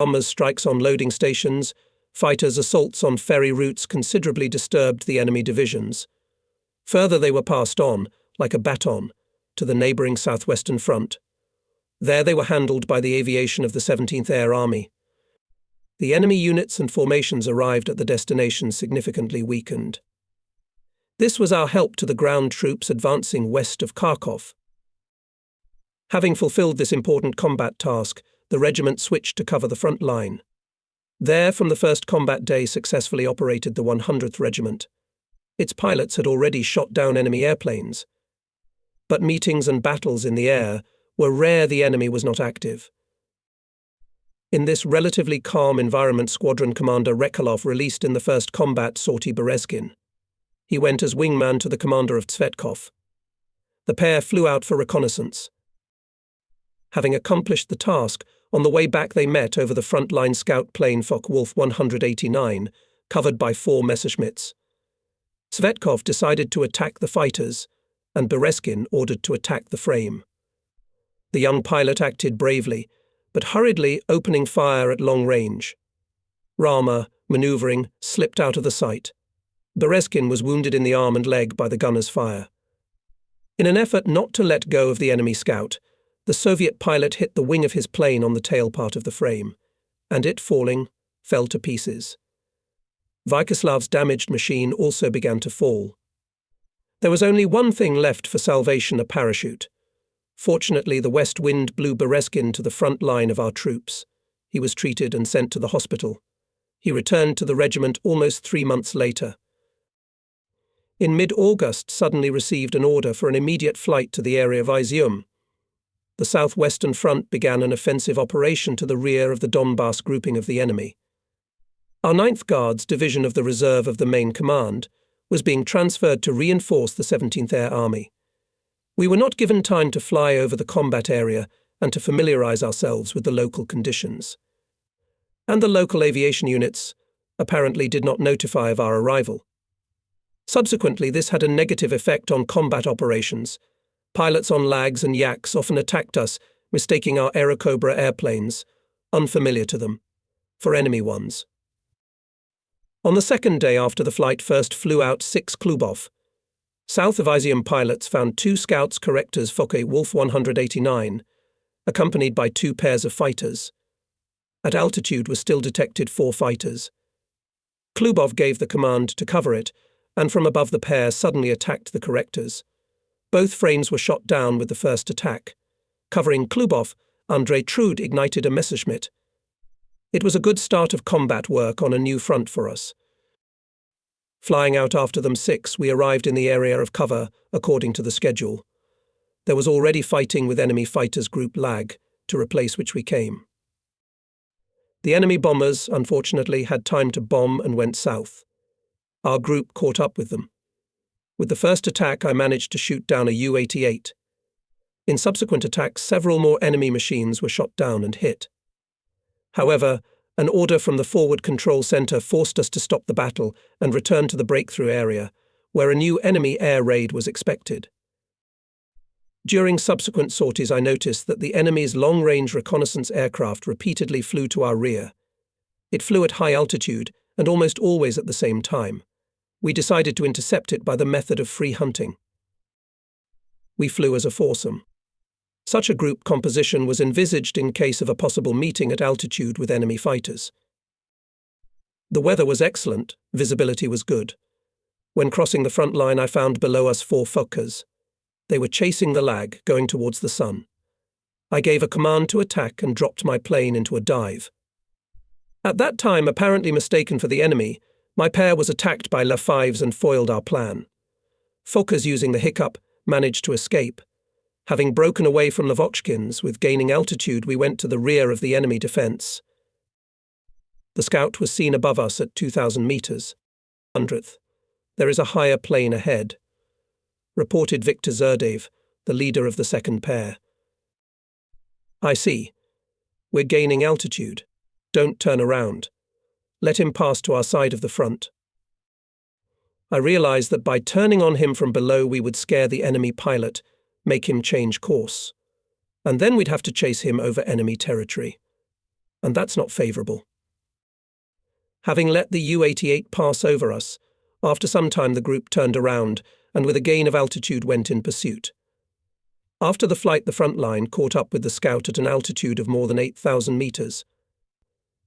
Bombers' strikes on loading stations, fighters' assaults on ferry routes considerably disturbed the enemy divisions. Further, they were passed on, like a baton, to the neighbouring southwestern front. There they were handled by the aviation of the 17th Air Army. The enemy units and formations arrived at the destination significantly weakened. This was our help to the ground troops advancing west of Kharkov. Having fulfilled this important combat task, the regiment switched to cover the front line. There, from the first combat day, successfully operated the 100th Regiment. Its pilots had already shot down enemy airplanes. But meetings and battles in the air were rare. The enemy was not active. In this relatively calm environment, Squadron Commander Rekolov released in the first combat sortie Berezkin. He went as wingman to the commander of Tsvetkov. The pair flew out for reconnaissance. Having accomplished the task, on the way back they met over the frontline scout plane Focke-Wulf 189, covered by 4 Messerschmitts. Tsvetkov decided to attack the fighters, and Berezkin ordered to attack the frame. The young pilot acted bravely, but hurriedly opening fire at long range. Rama, maneuvering, slipped out of the sight. Berezkin was wounded in the arm and leg by the gunner's fire. In an effort not to let go of the enemy scout, the Soviet pilot hit the wing of his plane on the tail part of the frame, and it, falling, fell to pieces. Vyakoslav's damaged machine also began to fall. There was only one thing left for salvation: a parachute. Fortunately, the west wind blew Berezkin to the front line of our troops. He was treated and sent to the hospital. He returned to the regiment almost 3 months later. In mid-August, suddenly received an order for an immediate flight to the area of Izium. The southwestern front began an offensive operation to the rear of the Donbass grouping of the enemy. Our 9th Guards Division of the Reserve of the Main Command was being transferred to reinforce the 17th Air Army. We were not given time to fly over the combat area and to familiarize ourselves with the local conditions. And the local aviation units apparently did not notify of our arrival. Subsequently, this had a negative effect on combat operations. Pilots on Lags and Yaks often attacked us, mistaking our Aerocobra airplanes, unfamiliar to them, for enemy ones. On the second day after the flight first flew out 6 Klubov. South of Izium pilots found 2 Scouts correctors Focke-Wulf 189, accompanied by 2 pairs of fighters. At altitude were still detected 4 fighters. Klubov gave the command to cover it, and from above the pair suddenly attacked the correctors. Both frames were shot down with the first attack. Covering Klubov, Andrei Trude ignited a Messerschmitt. It was a good start of combat work on a new front for us. Flying out after them 6, we arrived in the area of cover according to the schedule. There was already fighting with enemy fighters group Lag, to replace which we came. The enemy bombers, unfortunately, had time to bomb and went south. Our group caught up with them. With the first attack, I managed to shoot down a U-88. In subsequent attacks, several more enemy machines were shot down and hit. However, an order from the Forward Control Center forced us to stop the battle and return to the breakthrough area, where a new enemy air raid was expected. During subsequent sorties, I noticed that the enemy's long-range reconnaissance aircraft repeatedly flew to our rear. It flew at high altitude and almost always at the same time. We decided to intercept it by the method of free hunting. We flew as a foursome. Such a group composition was envisaged in case of a possible meeting at altitude with enemy fighters. The weather was excellent, visibility was good. When crossing the front line, I found below us 4 Fokkers. They were chasing the Lag, going towards the sun. I gave a command to attack and dropped my plane into a dive. At that time, apparently mistaken for the enemy, my pair was attacked by La-5s and foiled our plan. Fokkers, using the hiccup, managed to escape. Having broken away from the Lavochkins, with gaining altitude, we went to the rear of the enemy defense. The scout was seen above us at 2,000 meters. 100th. There is a higher plane ahead. Reported Viktor Zerdev, the leader of the second pair. I see. We're gaining altitude. Don't turn around. Let him pass to our side of the front. I realized that by turning on him from below we would scare the enemy pilot, make him change course. And then we'd have to chase him over enemy territory. And that's not favorable. Having let the U-88 pass over us, after some time the group turned around and with a gain of altitude went in pursuit. After the flight, the front line caught up with the scout at an altitude of more than 8,000 meters.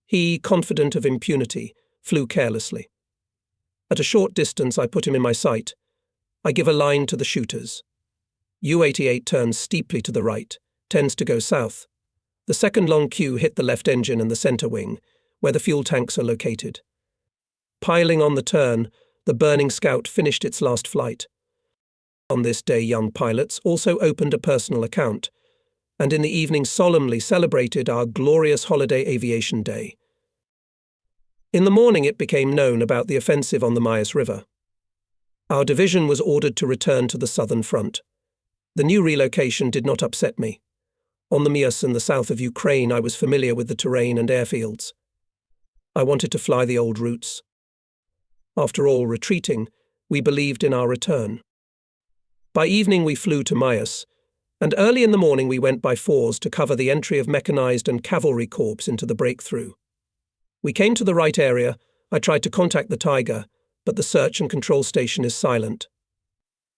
He, confident of impunity, flew carelessly. At a short distance, I put him in my sight. I give a line to the shooters. U-88 turns steeply to the right, tends to go south. The second long queue hit the left engine and the center wing, where the fuel tanks are located. Piling on the turn, the burning scout finished its last flight. On this day, young pilots also opened a personal account. and in the evening solemnly celebrated our glorious holiday aviation day. In the morning it became known about the offensive on the Mias River. Our division was ordered to return to the southern front. The new relocation did not upset me. On the Mias in the south of Ukraine, I was familiar with the terrain and airfields. I wanted to fly the old routes. After all, retreating, we believed in our return. By evening we flew to Mias, and early in the morning we went by fours to cover the entry of mechanized and cavalry corps into the breakthrough. We came to the right area. I tried to contact the Tiger, but the search and control station is silent.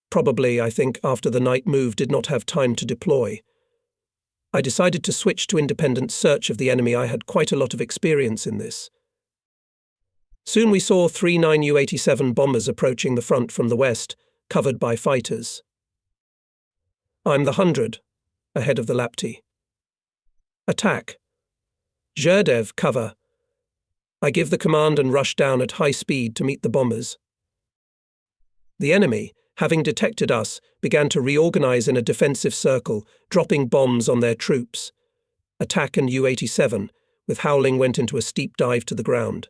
Probably, I think, after the night move did not have time to deploy. I decided to switch to independent search of the enemy. I had quite a lot of experience in this. Soon we saw 3 9U-87 bombers approaching the front from the west, covered by fighters. I'm the 100, ahead of the Lapti. Attack. Zherdev, cover. I give the command and rush down at high speed to meet the bombers. The enemy, having detected us, began to reorganize in a defensive circle, dropping bombs on their troops. Attack and U-87, with Howling, went into a steep dive to the ground.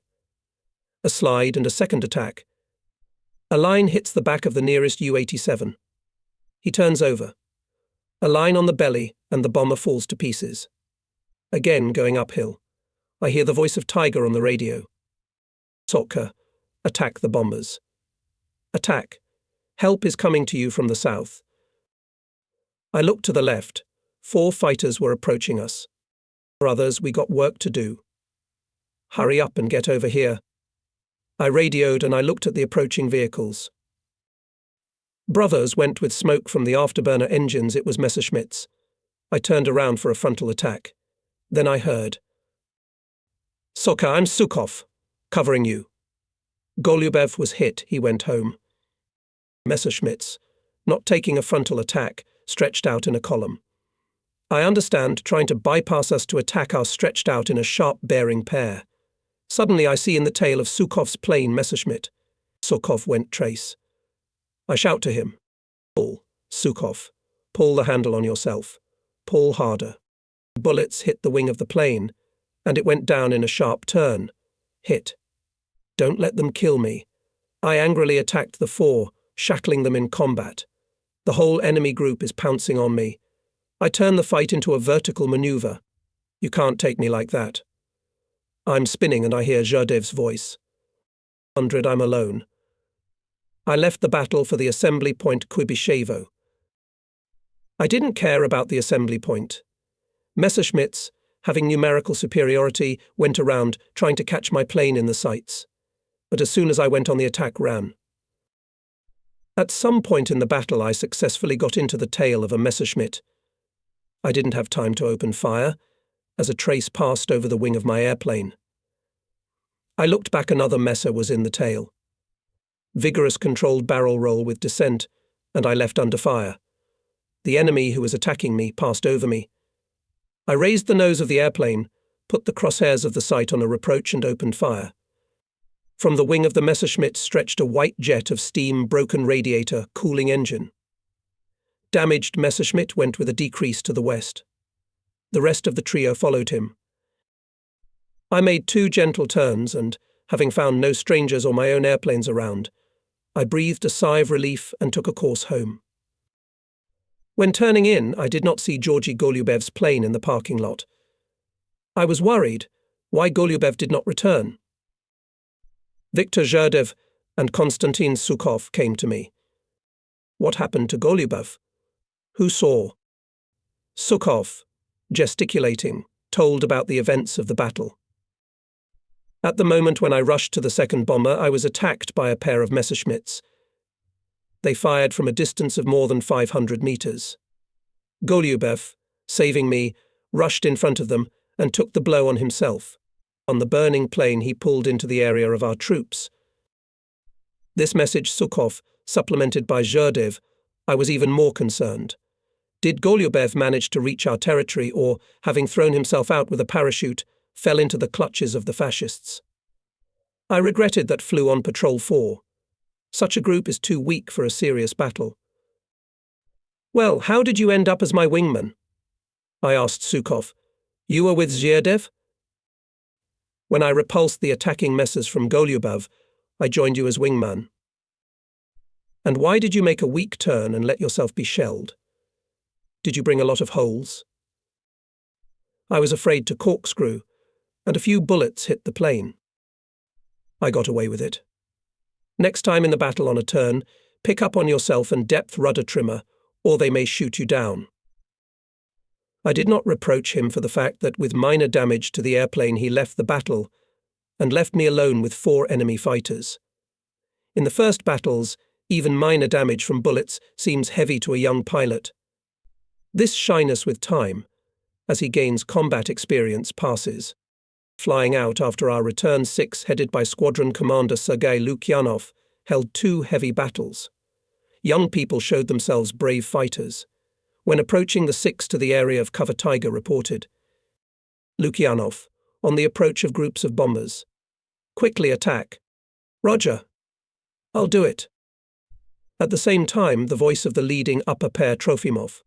A slide and a second attack. A line hits the back of the nearest U-87. He turns over. A line on the belly, and the bomber falls to pieces. Again going uphill. I hear the voice of Tiger on the radio. Sotka, attack the bombers. Attack. Help is coming to you from the south. I looked to the left. 4 fighters were approaching us. Brothers, we got work to do. Hurry up and get over here. I radioed and I looked at the approaching vehicles. Brothers went with smoke from the afterburner engines. It was Messerschmitts. I turned around for a frontal attack. Then I heard, Soka, I'm Sukhov, covering you. Golubev was hit. He went home. Messerschmitts, not taking a frontal attack, stretched out in a column. I understand, trying to bypass us to attack us stretched out in a sharp bearing pair. Suddenly I see in the tail of Sukhov's plane Messerschmitt. Sukhov went trace. I shout to him, Pull, Sukhov, pull the handle on yourself. Pull harder. Bullets hit the wing of the plane, and it went down in a sharp turn. Hit. Don't let them kill me. I angrily attacked the 4, shackling them in combat. The whole enemy group is pouncing on me. I turn the fight into a vertical maneuver. You can't take me like that. I'm spinning and I hear Zherdev's voice. 100, I'm alone. I left the battle for the assembly point Kuibyshevo. I didn't care about the assembly point. Messerschmitts, having numerical superiority, went around trying to catch my plane in the sights. But as soon as I went on the attack, ran. At some point in the battle I successfully got into the tail of a Messerschmitt. I didn't have time to open fire, as a trace passed over the wing of my airplane. I looked back, another Messer was in the tail. Vigorous controlled barrel roll with descent, and I left under fire. The enemy who was attacking me passed over me. I raised the nose of the airplane, put the crosshairs of the sight on a reproach and opened fire. From the wing of the Messerschmitt stretched a white jet of steam, broken radiator, cooling engine. Damaged Messerschmitt went with a decrease to the west. The rest of the trio followed him. I made 2 gentle turns and, having found no strangers or my own airplanes around, I breathed a sigh of relief and took a course home. When turning in, I did not see Georgy Golubev's plane in the parking lot. I was worried why Golubev did not return. Viktor Zherdev and Konstantin Sukhov came to me. What happened to Golubev? Who saw? Sukhov, gesticulating, told about the events of the battle. At the moment when I rushed to the second bomber, I was attacked by a pair of Messerschmitts. They fired from a distance of more than 500 meters. Golubev, saving me, rushed in front of them and took the blow on himself. On the burning plane, he pulled into the area of our troops. This message Sukhov, supplemented by Zherdev, I was even more concerned. Did Golubev manage to reach our territory or, having thrown himself out with a parachute, fell into the clutches of the fascists? I regretted that flew on Patrol 4. Such a group is too weak for a serious battle. Well, how did you end up as my wingman? I asked Sukhov. You were with Zhiedev? When I repulsed the attacking messes from Golubev, I joined you as wingman. And why did you make a weak turn and let yourself be shelled? Did you bring a lot of holes? I was afraid to corkscrew, and a few bullets hit the plane. I got away with it. Next time in the battle on a turn, pick up on yourself and depth rudder trimmer, or they may shoot you down. I did not reproach him for the fact that with minor damage to the airplane he left the battle and left me alone with 4 enemy fighters. In the first battles, even minor damage from bullets seems heavy to a young pilot. This shyness with time, as he gains combat experience, passes. Flying out after our return, 6, headed by Squadron Commander Sergei Lukyanov, held 2 heavy battles. Young people showed themselves brave fighters. When approaching the 6 to the area of Cover Tiger, reported, Lukyanov, on the approach of groups of bombers. Quickly attack. Roger. I'll do it. At the same time, the voice of the leading upper pair, Trofimov.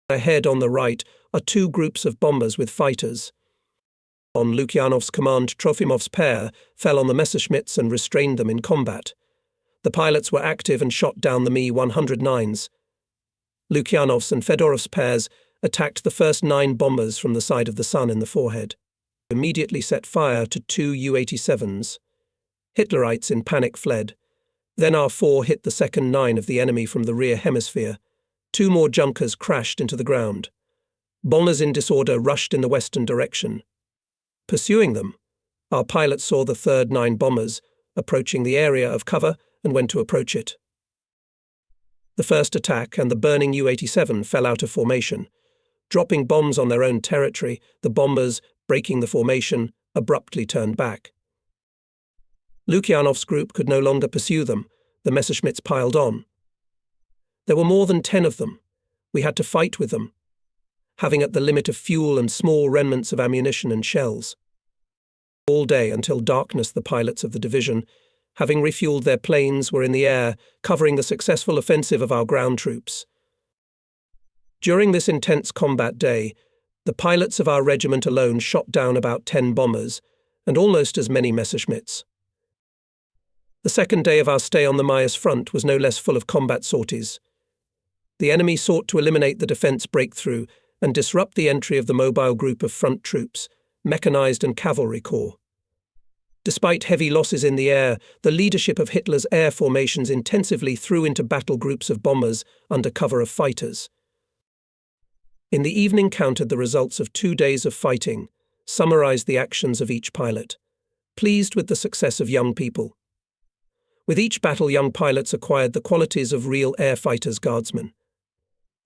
Ahead on the right are 2 groups of bombers with fighters. On Lukyanov's command, Trofimov's pair fell on the Messerschmitts and restrained them in combat. The pilots were active and shot down the Mi-109s. Lukyanov's and Fedorov's pairs attacked the first 9 bombers from the side of the sun in the forehead. Immediately set fire to 2 U-87s. Hitlerites in panic fled. Then our 4 hit the second 9 of the enemy from the rear hemisphere. 2 more Junkers crashed into the ground. Bombers in disorder rushed in the western direction. Pursuing them, our pilots saw the third 9 bombers approaching the area of cover and went to approach it. The first attack and the burning U-87 fell out of formation. Dropping bombs on their own territory, the bombers, breaking the formation, abruptly turned back. Lukyanov's group could no longer pursue them. The Messerschmitts piled on. There were more than 10 of them. We had to fight with them, having at the limit of fuel and small remnants of ammunition and shells. All day until darkness, the pilots of the division, having refueled their planes, were in the air, covering the successful offensive of our ground troops. During this intense combat day, the pilots of our regiment alone shot down about 10 bombers and almost as many Messerschmitts. The second day of our stay on the Maya's front was no less full of combat sorties. The enemy sought to eliminate the defence breakthrough and disrupt the entry of the mobile group of front troops, mechanized and cavalry corps. Despite heavy losses in the air, the leadership of Hitler's air formations intensively threw into battle groups of bombers under cover of fighters. In the evening counted the results of 2 days of fighting, summarized the actions of each pilot, pleased with the success of young people. With each battle, young pilots acquired the qualities of real air fighters' guardsmen.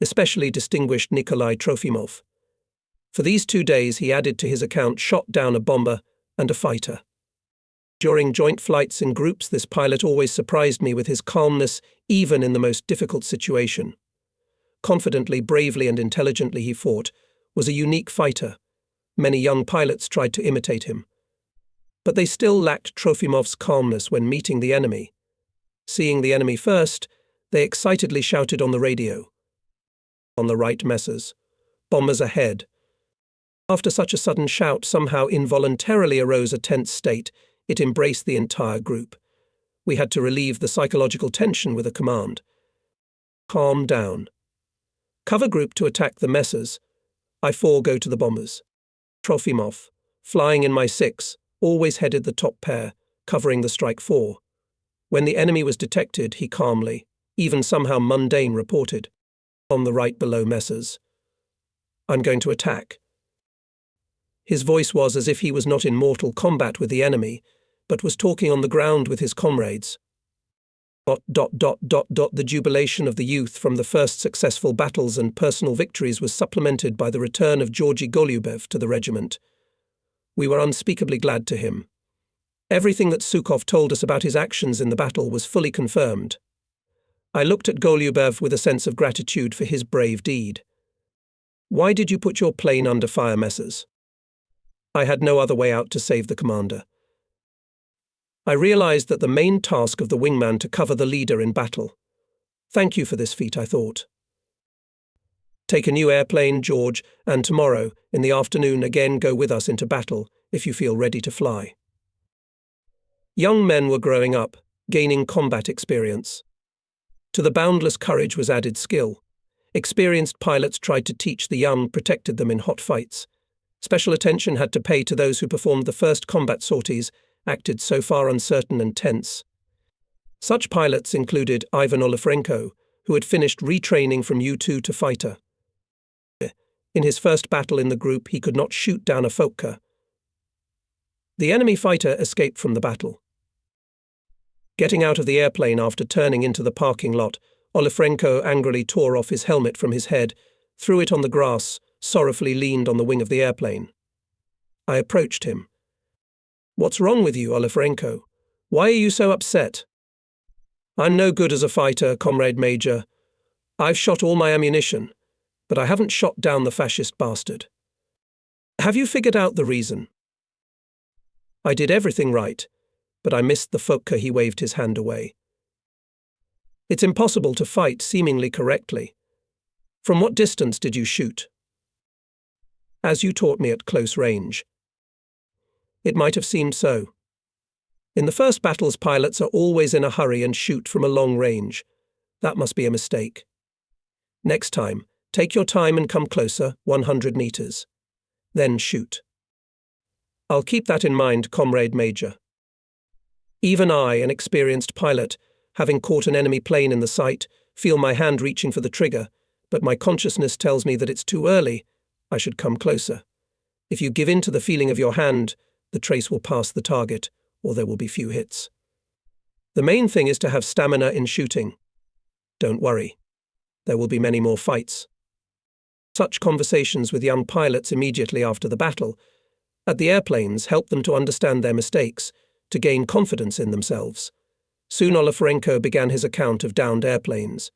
Especially distinguished Nikolai Trofimov. For these 2 days he added to his account shot down a bomber and a fighter. During joint flights in groups, this pilot always surprised me with his calmness, even in the most difficult situation. Confidently, bravely and intelligently he fought, was a unique fighter. Many young pilots tried to imitate him. But they still lacked Trofimov's calmness when meeting the enemy. Seeing the enemy first, they excitedly shouted on the radio. On the right, Messers. Bombers ahead. After such a sudden shout, somehow involuntarily arose a tense state. It embraced the entire group. We had to relieve the psychological tension with a command. Calm down. Cover group to attack the Messers. I 4 go to the bombers. Trofimov, flying in my 6, always headed the top pair, covering the strike 4. When the enemy was detected, he calmly, even somehow mundane, reported. On the right below Messers. I'm going to attack. His voice was as if he was not in mortal combat with the enemy, but was talking on the ground with his comrades. The jubilation of the youth from the first successful battles and personal victories was supplemented by the return of Georgy Golubev to the regiment. We were unspeakably glad to him. Everything that Sukhov told us about his actions in the battle was fully confirmed. I looked at Golubev with a sense of gratitude for his brave deed. Why did you put your plane under fire, Messers? I had no other way out to save the commander. I realized that the main task of the wingman to cover the leader in battle. Thank you for this feat, I thought. Take a new airplane, George, and tomorrow, in the afternoon, again go with us into battle, if you feel ready to fly. Young men were growing up, gaining combat experience. To the boundless courage was added skill. Experienced pilots tried to teach the young, protected them in hot fights. Special attention had to pay to those who performed the first combat sorties, acted so far uncertain and tense. Such pilots included Ivan Olafrenko, who had finished retraining from U-2 to fighter. In his first battle in the group, he could not shoot down a Fokker. The enemy fighter escaped from the battle. Getting out of the airplane after turning into the parking lot, Olafrenko angrily tore off his helmet from his head, threw it on the grass, sorrowfully leaned on the wing of the airplane. I approached him. "What's wrong with you, Olafrenko? Why are you so upset?" "I'm no good as a fighter, Comrade Major. I've shot all my ammunition, but I haven't shot down the fascist bastard." "Have you figured out the reason?" "I did everything right, but I missed the Fokker." He waved his hand away. "It's impossible to fight seemingly correctly. From what distance did you shoot?" "As you taught me, at close range." "It might have seemed so. In the first battles, pilots are always in a hurry and shoot from a long range. That must be a mistake. Next time, take your time and come closer, 100 meters. Then shoot." "I'll keep that in mind, Comrade Major." Even I, an experienced pilot, having caught an enemy plane in the sight, feel my hand reaching for the trigger, but my consciousness tells me that it's too early. I should come closer. If you give in to the feeling of your hand, the trace will pass the target, or there will be few hits. The main thing is to have stamina in shooting. Don't worry. There will be many more fights. Such conversations with young pilots immediately after the battle at the airplanes help them to understand their mistakes, to gain confidence in themselves. Soon Olafrenko began his account of downed airplanes.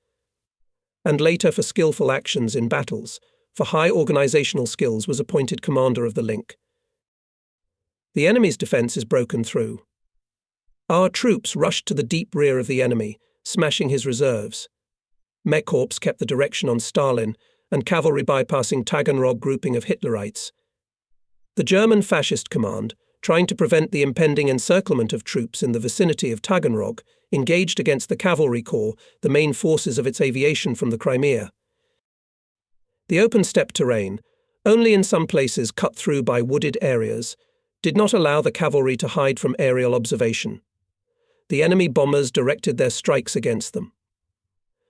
And later, for skillful actions in battles, for high organizational skills, was appointed commander of the link. The enemy's defense is broken through. Our troops rushed to the deep rear of the enemy, smashing his reserves. Mechkorps kept the direction on Stalin, and cavalry bypassing Taganrog grouping of Hitlerites. The German fascist command, trying to prevent the impending encirclement of troops in the vicinity of Taganrog, engaged against the cavalry corps, the main forces of its aviation from the Crimea. The open steppe terrain, only in some places cut through by wooded areas, did not allow the cavalry to hide from aerial observation. The enemy bombers directed their strikes against them.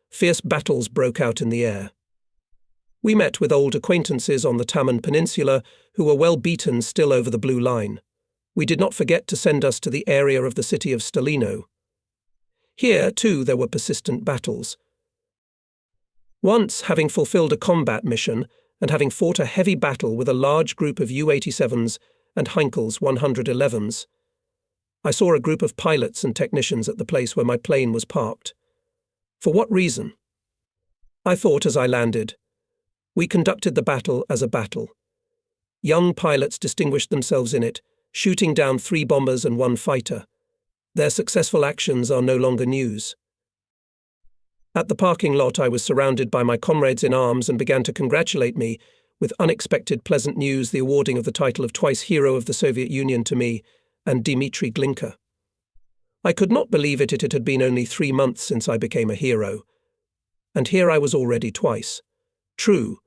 Fierce battles broke out in the air. We met with old acquaintances on the Taman Peninsula who were well beaten still over the Blue Line. We did not forget to send us to the area of the city of Stalino. Here, too, there were persistent battles. Once, having fulfilled a combat mission and having fought a heavy battle with a large group of U-87s and Heinkel's 111s, I saw a group of pilots and technicians at the place where my plane was parked. For what reason? I thought as I landed. We conducted the battle as a battle. Young pilots distinguished themselves in it, shooting down 3 bombers and 1 fighter. Their successful actions are no longer news. At the parking lot, I was surrounded by my comrades in arms and began to congratulate me with unexpected pleasant news, the awarding of the title of twice Hero of the Soviet Union to me and Dmitry Glinka. I could not believe it. It had been only 3 months since I became a hero. And here I was already twice. True,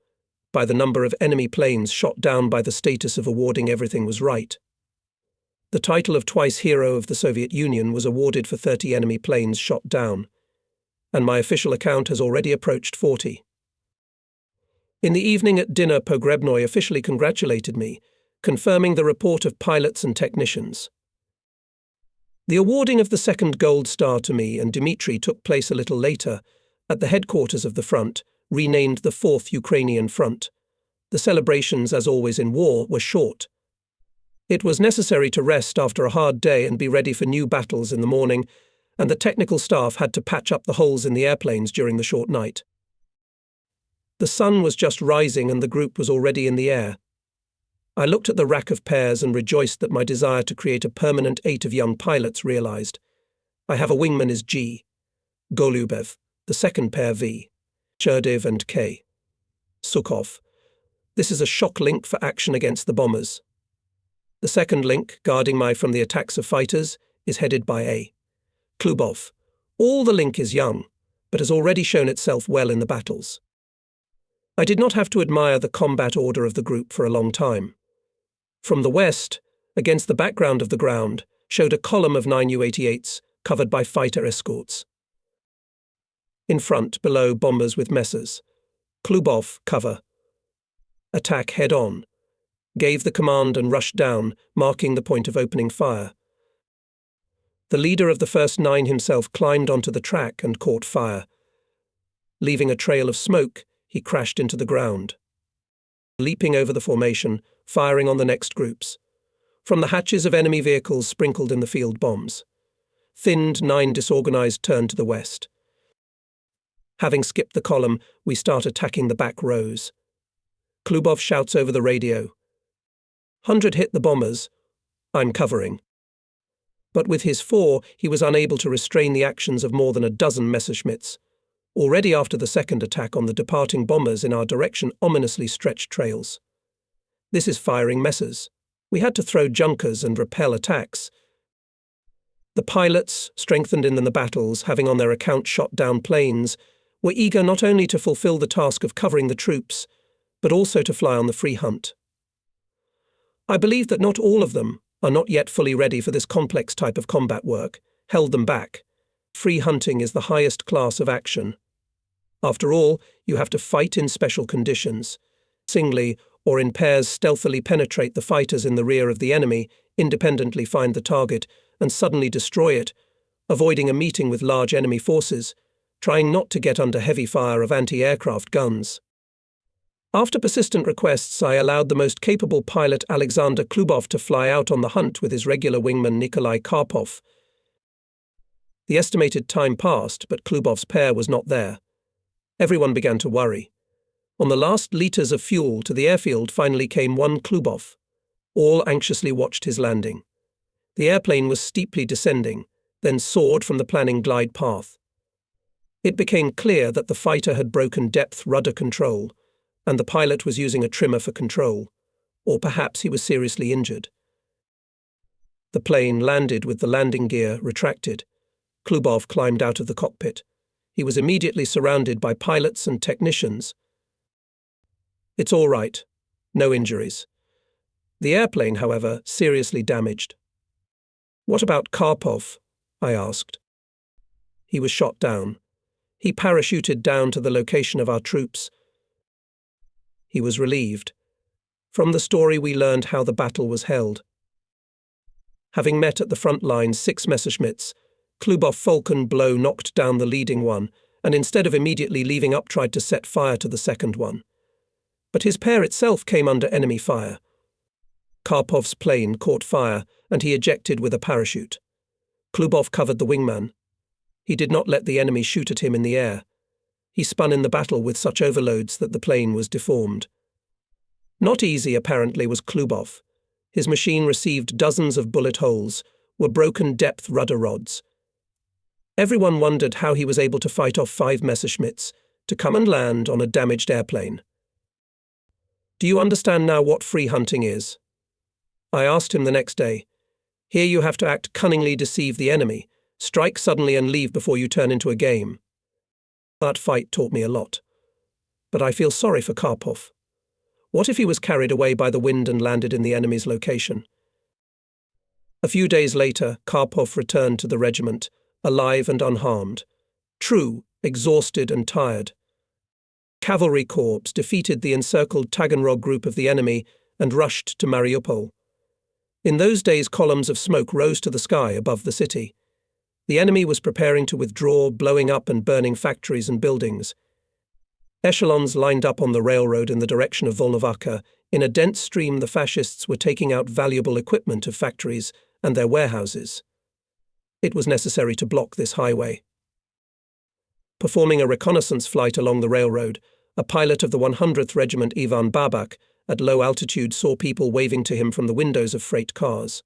by the number of enemy planes shot down, by the status of awarding everything was right. The title of twice Hero of the Soviet Union was awarded for 30 enemy planes shot down, and my official account has already approached 40. In the evening at dinner, Pogrebnoy officially congratulated me, confirming the report of pilots and technicians. The awarding of the 2nd Gold Star to me and Dmitry took place a little later, at the headquarters of the front, renamed the 4th Ukrainian Front. The celebrations, as always in war, were short. It was necessary to rest after a hard day and be ready for new battles in the morning, and the technical staff had to patch up the holes in the airplanes during the short night. The sun was just rising and the group was already in the air. I looked at the rack of pairs and rejoiced that my desire to create a permanent 8 of young pilots realized. I have a wingman is G. Golubev, the 2nd pair V. Cherdiv and K. Sukhov. This is a shock link for action against the bombers. The second link, guarding my from the attacks of fighters, is headed by A. Klubov. All the link is young, but has already shown itself well in the battles. I did not have to admire the combat order of the group for a long time. From the west, against the background of the ground, showed a column of 9 U-88s covered by fighter escorts. In front, below, bombers with Messers. Klubov, cover. Attack head-on. Gave the command and rushed down, marking the point of opening fire. The leader of the first 9 himself climbed onto the track and caught fire. Leaving a trail of smoke, he crashed into the ground. Leaping over the formation, firing on the next groups. From the hatches of enemy vehicles sprinkled in the field bombs. Thinned 9 disorganized turned to the west. Having skipped the column, we start attacking the back rows. Klubov shouts over the radio. 100 hit the bombers. I'm covering. But with his 4, he was unable to restrain the actions of more than a dozen Messerschmitts. Already after the second attack on the departing bombers in our direction ominously stretched trails. This is firing Messers. We had to throw junkers and repel attacks. The pilots, strengthened in the battles, having on their account shot down planes, were eager not only to fulfill the task of covering the troops, but also to fly on the free hunt. I believe that not all of them are not yet fully ready for this complex type of combat work, held them back. Free hunting is the highest class of action. After all, you have to fight in special conditions, singly or in pairs stealthily penetrate the fighters in the rear of the enemy, independently find the target, and suddenly destroy it, avoiding a meeting with large enemy forces, trying not to get under heavy fire of anti-aircraft guns. After persistent requests, I allowed the most capable pilot Alexander Klubov to fly out on the hunt with his regular wingman Nikolai Karpov. The estimated time passed, but Klubov's pair was not there. Everyone began to worry. On the last litres of fuel to the airfield finally came one Klubov. All anxiously watched his landing. The airplane was steeply descending, then soared from the planning glide path. It became clear that the fighter had broken depth rudder control, and the pilot was using a trimmer for control, or perhaps he was seriously injured. The plane landed with the landing gear retracted. Klubov climbed out of the cockpit. He was immediately surrounded by pilots and technicians. It's all right. No injuries. The airplane, however, seriously damaged. What about Karpov? I asked. He was shot down. He parachuted down to the location of our troops. He was relieved. From the story we learned how the battle was held. Having met at the front line 6 Messerschmitts, Klubov Falcon blow knocked down the leading one, and instead of immediately leaving up tried to set fire to the second one. But his pair itself came under enemy fire. Karpov's plane caught fire, and he ejected with a parachute. Klubov covered the wingman. He did not let the enemy shoot at him in the air. He spun in the battle with such overloads that the plane was deformed. Not easy, apparently, was Klubov. His machine received dozens of bullet holes, were broken depth rudder rods. Everyone wondered how he was able to fight off 5 Messerschmitts to come and land on a damaged airplane. Do you understand now what free hunting is? I asked him the next day. Here you have to act cunningly, deceive the enemy, strike suddenly and leave before you turn into a game. That fight taught me a lot. But I feel sorry for Karpov. What if he was carried away by the wind and landed in the enemy's location? A few days later, Karpov returned to the regiment, alive and unharmed. True, exhausted and tired. Cavalry corps defeated the encircled Taganrog group of the enemy and rushed to Mariupol. In those days, columns of smoke rose to the sky above the city. The enemy was preparing to withdraw, blowing up and burning factories and buildings. Echelons lined up on the railroad in the direction of Volnovakha. In a dense stream, the fascists were taking out valuable equipment of factories and their warehouses. It was necessary to block this highway. Performing a reconnaissance flight along the railroad, a pilot of the 100th Regiment Ivan Babak, at low altitude, saw people waving to him from the windows of freight cars.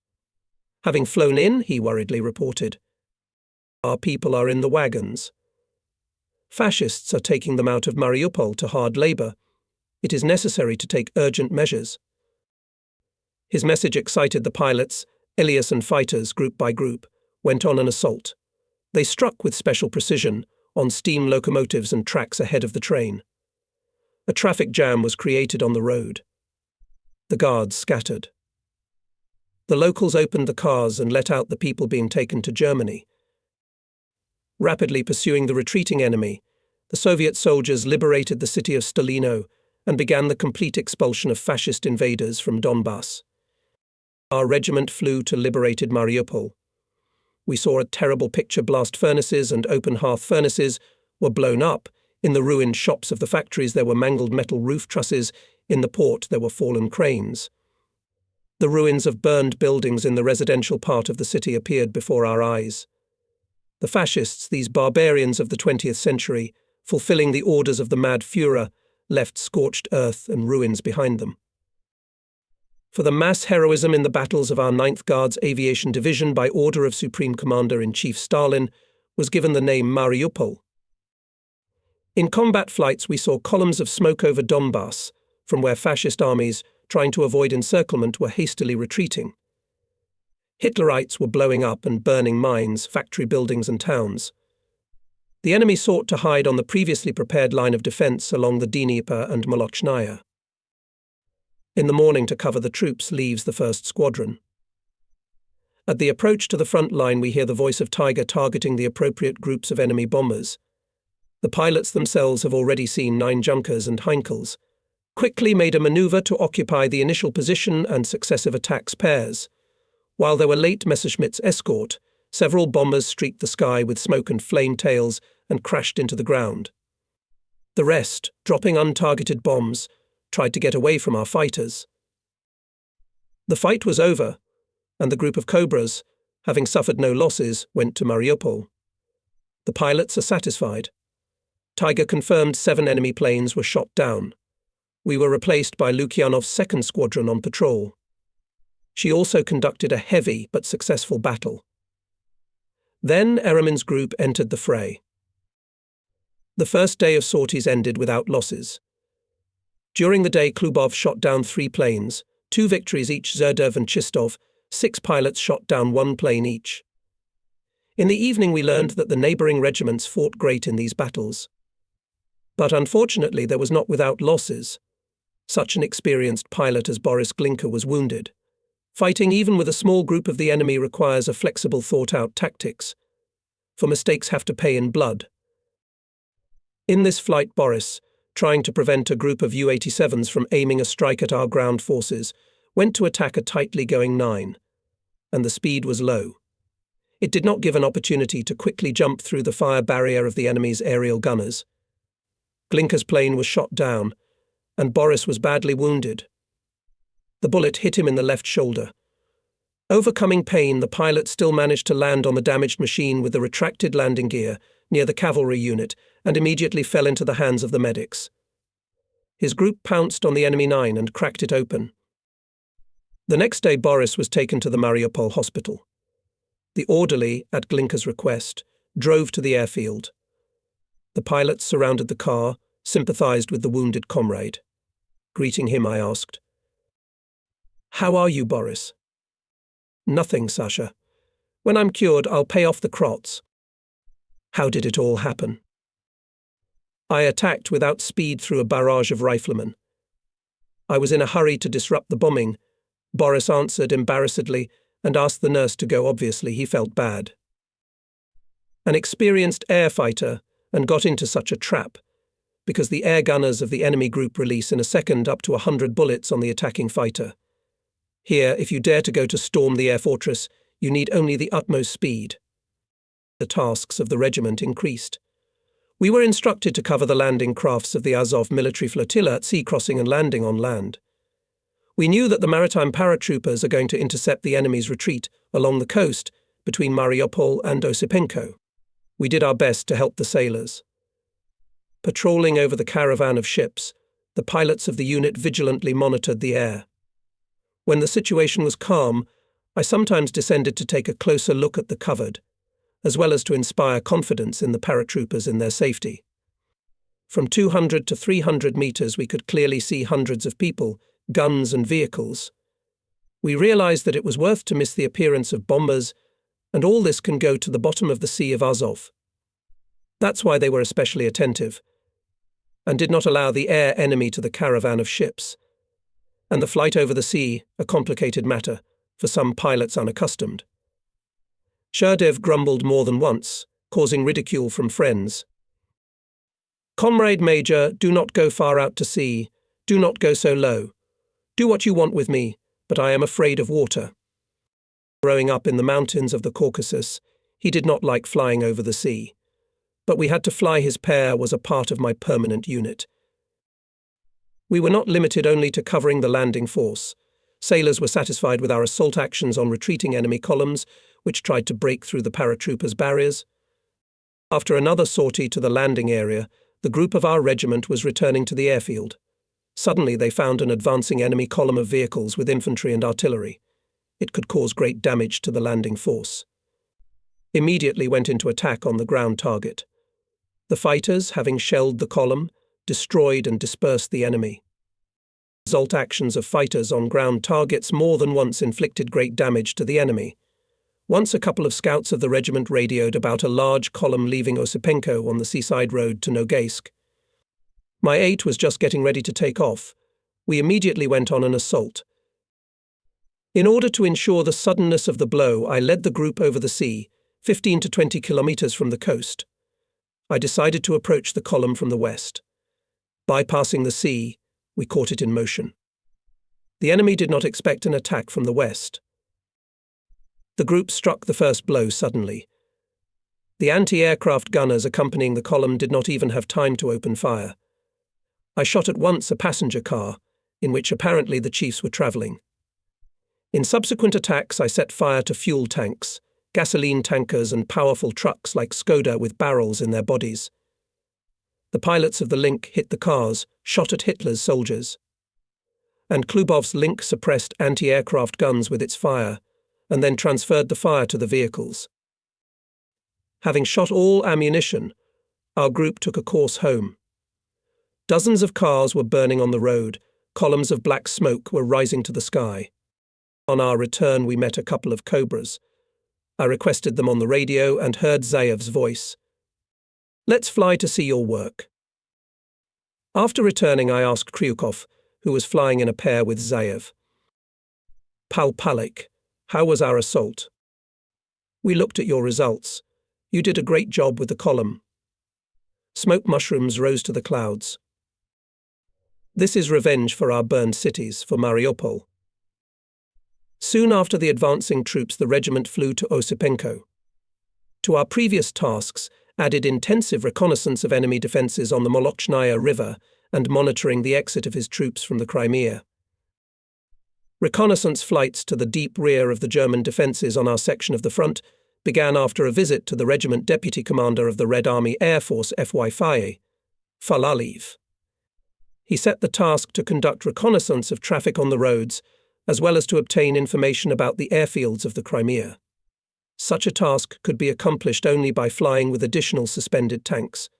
Having flown in, he worriedly reported, "Our people are in the wagons. Fascists are taking them out of Mariupol to hard labor. It is necessary to take urgent measures. His message excited the pilots. Elias and fighters, group by group, went on an assault. They struck with special precision on steam locomotives and tracks ahead of the train. A traffic jam was created on the road. The guards scattered. The locals opened the cars and let out the people being taken to Germany. Rapidly pursuing the retreating enemy, the Soviet soldiers liberated the city of Stalino and began the complete expulsion of fascist invaders from Donbass. Our regiment flew to liberated Mariupol. We saw a terrible picture. Blast furnaces and open hearth furnaces were blown up. In the ruined shops of the factories there were mangled metal roof trusses. In the port there were fallen cranes. The ruins of burned buildings in the residential part of the city appeared before our eyes. The fascists, these barbarians of the 20th century, fulfilling the orders of the mad Führer, left scorched earth and ruins behind them. For the mass heroism in the battles of our 9th Guards Aviation Division by order of Supreme Commander-in-Chief Stalin was given the name Mariupol. In combat flights we saw columns of smoke over Donbass, from where fascist armies, trying to avoid encirclement, were hastily retreating. Hitlerites were blowing up and burning mines, factory buildings and towns. The enemy sought to hide on the previously prepared line of defence along the Dnieper and Molochnaya. In the morning, to cover the troops, leaves the 1st Squadron. At the approach to the front line we hear the voice of Tiger targeting the appropriate groups of enemy bombers. The pilots themselves have already seen 9 Junkers and Heinkels, quickly made a manoeuvre to occupy the initial position and successive attacks pairs. While there were late Messerschmitt's escort, several bombers streaked the sky with smoke and flame tails and crashed into the ground. The rest, dropping untargeted bombs, tried to get away from our fighters. The fight was over, and the group of Cobras, having suffered no losses, went to Mariupol. The pilots are satisfied. Tiger confirmed 7 enemy planes were shot down. We were replaced by Lukyanov's 2nd Squadron on patrol. She also conducted a heavy but successful battle. Then Eremen's group entered the fray. The first day of sorties ended without losses. During the day, Klubov shot down 3 planes, 2 victories each. Zerdov and Chistov, 6 pilots shot down 1 plane each. In the evening we learned that the neighbouring regiments fought great in these battles. But unfortunately there was not without losses. Such an experienced pilot as Boris Glinka was wounded. Fighting even with a small group of the enemy requires a flexible, thought-out tactics, for mistakes have to pay in blood. In this flight, Boris, trying to prevent a group of U-87s from aiming a strike at our ground forces, went to attack a tightly going 9, and the speed was low. It did not give an opportunity to quickly jump through the fire barrier of the enemy's aerial gunners. Glinka's plane was shot down, and Boris was badly wounded. The bullet hit him in the left shoulder. Overcoming pain, the pilot still managed to land on the damaged machine with the retracted landing gear near the cavalry unit and immediately fell into the hands of the medics. His group pounced on the enemy 9 and cracked it open. The next day Boris was taken to the Mariupol hospital. The orderly, at Glinka's request, drove to the airfield. The pilots surrounded the car, sympathized with the wounded comrade. Greeting him, I asked, "How are you, Boris?" "Nothing, Sasha. When I'm cured, I'll pay off the Krots." "How did it all happen?" "I attacked without speed through a barrage of riflemen. I was in a hurry to disrupt the bombing," Boris answered embarrassedly and asked the nurse to go. Obviously, he felt bad. An experienced air fighter, and got into such a trap, because the air gunners of the enemy group release in a second up to 100 bullets on the attacking fighter. Here, if you dare to go to storm the air fortress, you need only the utmost speed. The tasks of the regiment increased. We were instructed to cover the landing crafts of the Azov military flotilla at sea, crossing and landing on land. We knew that the maritime paratroopers are going to intercept the enemy's retreat along the coast between Mariupol and Osipenko. We did our best to help the sailors. Patrolling over the caravan of ships, the pilots of the unit vigilantly monitored the air. When the situation was calm, I sometimes descended to take a closer look at the covered, as well as to inspire confidence in the paratroopers in their safety. From 200 to 300 meters, we could clearly see hundreds of people, guns and vehicles. We realized that it was worth to miss the appearance of bombers, and all this can go to the bottom of the Sea of Azov. That's why they were especially attentive, and did not allow the air enemy to the caravan of ships. And the flight over the sea, a complicated matter, for some pilots unaccustomed. Sherdev grumbled more than once, causing ridicule from friends. "Comrade Major, do not go far out to sea. Do not go so low. Do what you want with me, but I am afraid of water." Growing up in the mountains of the Caucasus, he did not like flying over the sea. But we had to fly. His pair was a part of my permanent unit. We were not limited only to covering the landing force. Sailors were satisfied with our assault actions on retreating enemy columns, which tried to break through the paratroopers' barriers. After another sortie to the landing area, the group of our regiment was returning to the airfield. Suddenly they found an advancing enemy column of vehicles with infantry and artillery. It could cause great damage to the landing force. Immediately went into attack on the ground target. The fighters, having shelled the column, destroyed and dispersed the enemy. Assault actions of fighters on ground targets more than once inflicted great damage to the enemy. Once a couple of scouts of the regiment radioed about a large column leaving Osipenko on the seaside road to Nogaisk. My 8 was just getting ready to take off. We immediately went on an assault. In order to ensure the suddenness of the blow, I led the group over the sea, 15 to 20 kilometers from the coast. I decided to approach the column from the west. Bypassing the sea, we caught it in motion. The enemy did not expect an attack from the west. The group struck the first blow suddenly. The anti-aircraft gunners accompanying the column did not even have time to open fire. I shot at once a passenger car, in which apparently the chiefs were travelling. In subsequent attacks, I set fire to fuel tanks, gasoline tankers and powerful trucks like Skoda with barrels in their bodies. The pilots of the Link hit the cars, shot at Hitler's soldiers. And Klubov's Link suppressed anti-aircraft guns with its fire, and then transferred the fire to the vehicles. Having shot all ammunition, our group took a course home. Dozens of cars were burning on the road, columns of black smoke were rising to the sky. On our return, we met a couple of Cobras. I requested them on the radio and heard Zayev's voice. "Let's fly to see your work." After returning, I asked Kryukov, who was flying in a pair with Zayev. "Pal Palik, how was our assault?" "We looked at your results. You did a great job with the column." Smoke mushrooms rose to the clouds. "This is revenge for our burned cities, for Mariupol." Soon after the advancing troops, the regiment flew to Osipenko. To our previous tasks, added intensive reconnaissance of enemy defences on the Molochnaya River and monitoring the exit of his troops from the Crimea. Reconnaissance flights to the deep rear of the German defences on our section of the front began after a visit to the regiment deputy commander of the Red Army Air Force FY Faye, Falaliv. He set the task to conduct reconnaissance of traffic on the roads, as well as to obtain information about the airfields of the Crimea. Such a task could be accomplished only by flying with additional suspended tanks.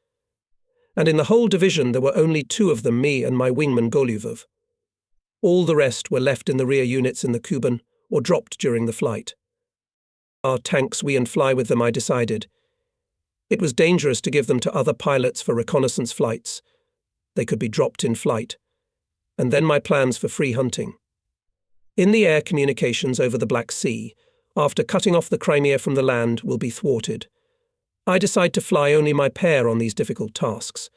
And in the whole division there were only 2 of them, me and my wingman Golyubov. All the rest were left in the rear units in the Kuban or dropped during the flight. Our tanks, we and fly with them, I decided. It was dangerous to give them to other pilots for reconnaissance flights. They could be dropped in flight. And then my plans for free hunting. In the air, communications over the Black Sea, after cutting off the Crimea from the land, will be thwarted. I decide to fly only my pair on these difficult tasks.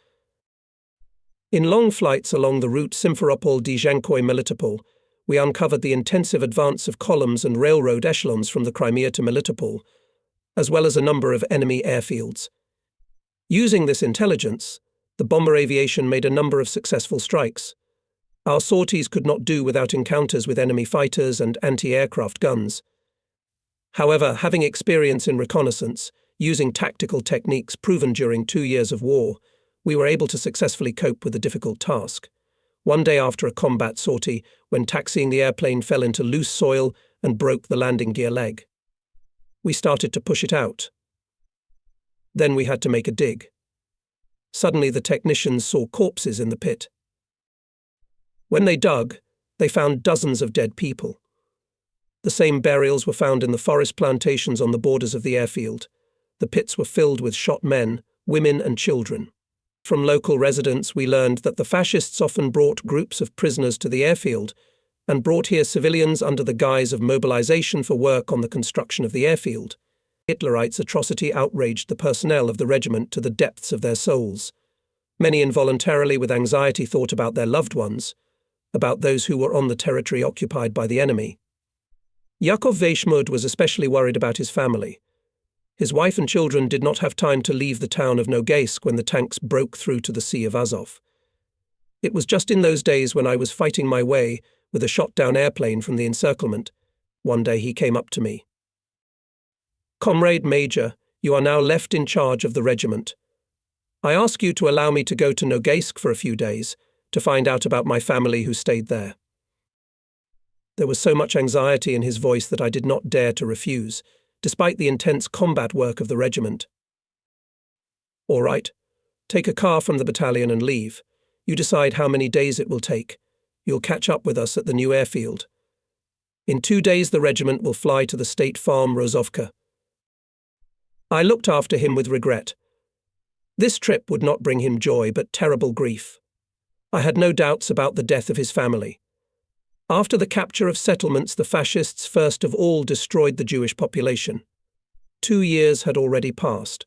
In long flights along the route Simferopol-Dzhankoy-Melitopol, we uncovered the intensive advance of columns and railroad echelons from the Crimea to Melitopol, as well as a number of enemy airfields. Using this intelligence, the bomber aviation made a number of successful strikes. Our sorties could not do without encounters with enemy fighters and anti-aircraft guns. However, having experience in reconnaissance, using tactical techniques proven during 2 years of war, we were able to successfully cope with the difficult task. One day after a combat sortie, when taxiing, the airplane fell into loose soil and broke the landing gear leg. We started to push it out. Then we had to make a dig. Suddenly the technicians saw corpses in the pit. When they dug, they found dozens of dead people. The same burials were found in the forest plantations on the borders of the airfield. The pits were filled with shot men, women and children. From local residents, we learned that the fascists often brought groups of prisoners to the airfield and brought here civilians under the guise of mobilization for work on the construction of the airfield. Hitlerites' atrocity outraged the personnel of the regiment to the depths of their souls. Many involuntarily with anxiety thought about their loved ones, about those who were on the territory occupied by the enemy. Yakov Weishmud was especially worried about his family. His wife and children did not have time to leave the town of Nogaisk when the tanks broke through to the Sea of Azov. It was just in those days when I was fighting my way with a shot-down airplane from the encirclement. One day he came up to me. "Comrade Major, you are now left in charge of the regiment. I ask you to allow me to go to Nogaisk for a few days to find out about my family who stayed there." There was so much anxiety in his voice that I did not dare to refuse, despite the intense combat work of the regiment. "All right. Take a car from the battalion and leave. You decide how many days it will take. You'll catch up with us at the new airfield. In 2 days the regiment will fly to the state farm Rozovka." I looked after him with regret. This trip would not bring him joy, but terrible grief. I had no doubts about the death of his family. After the capture of settlements, the fascists first of all destroyed the Jewish population. 2 years had already passed.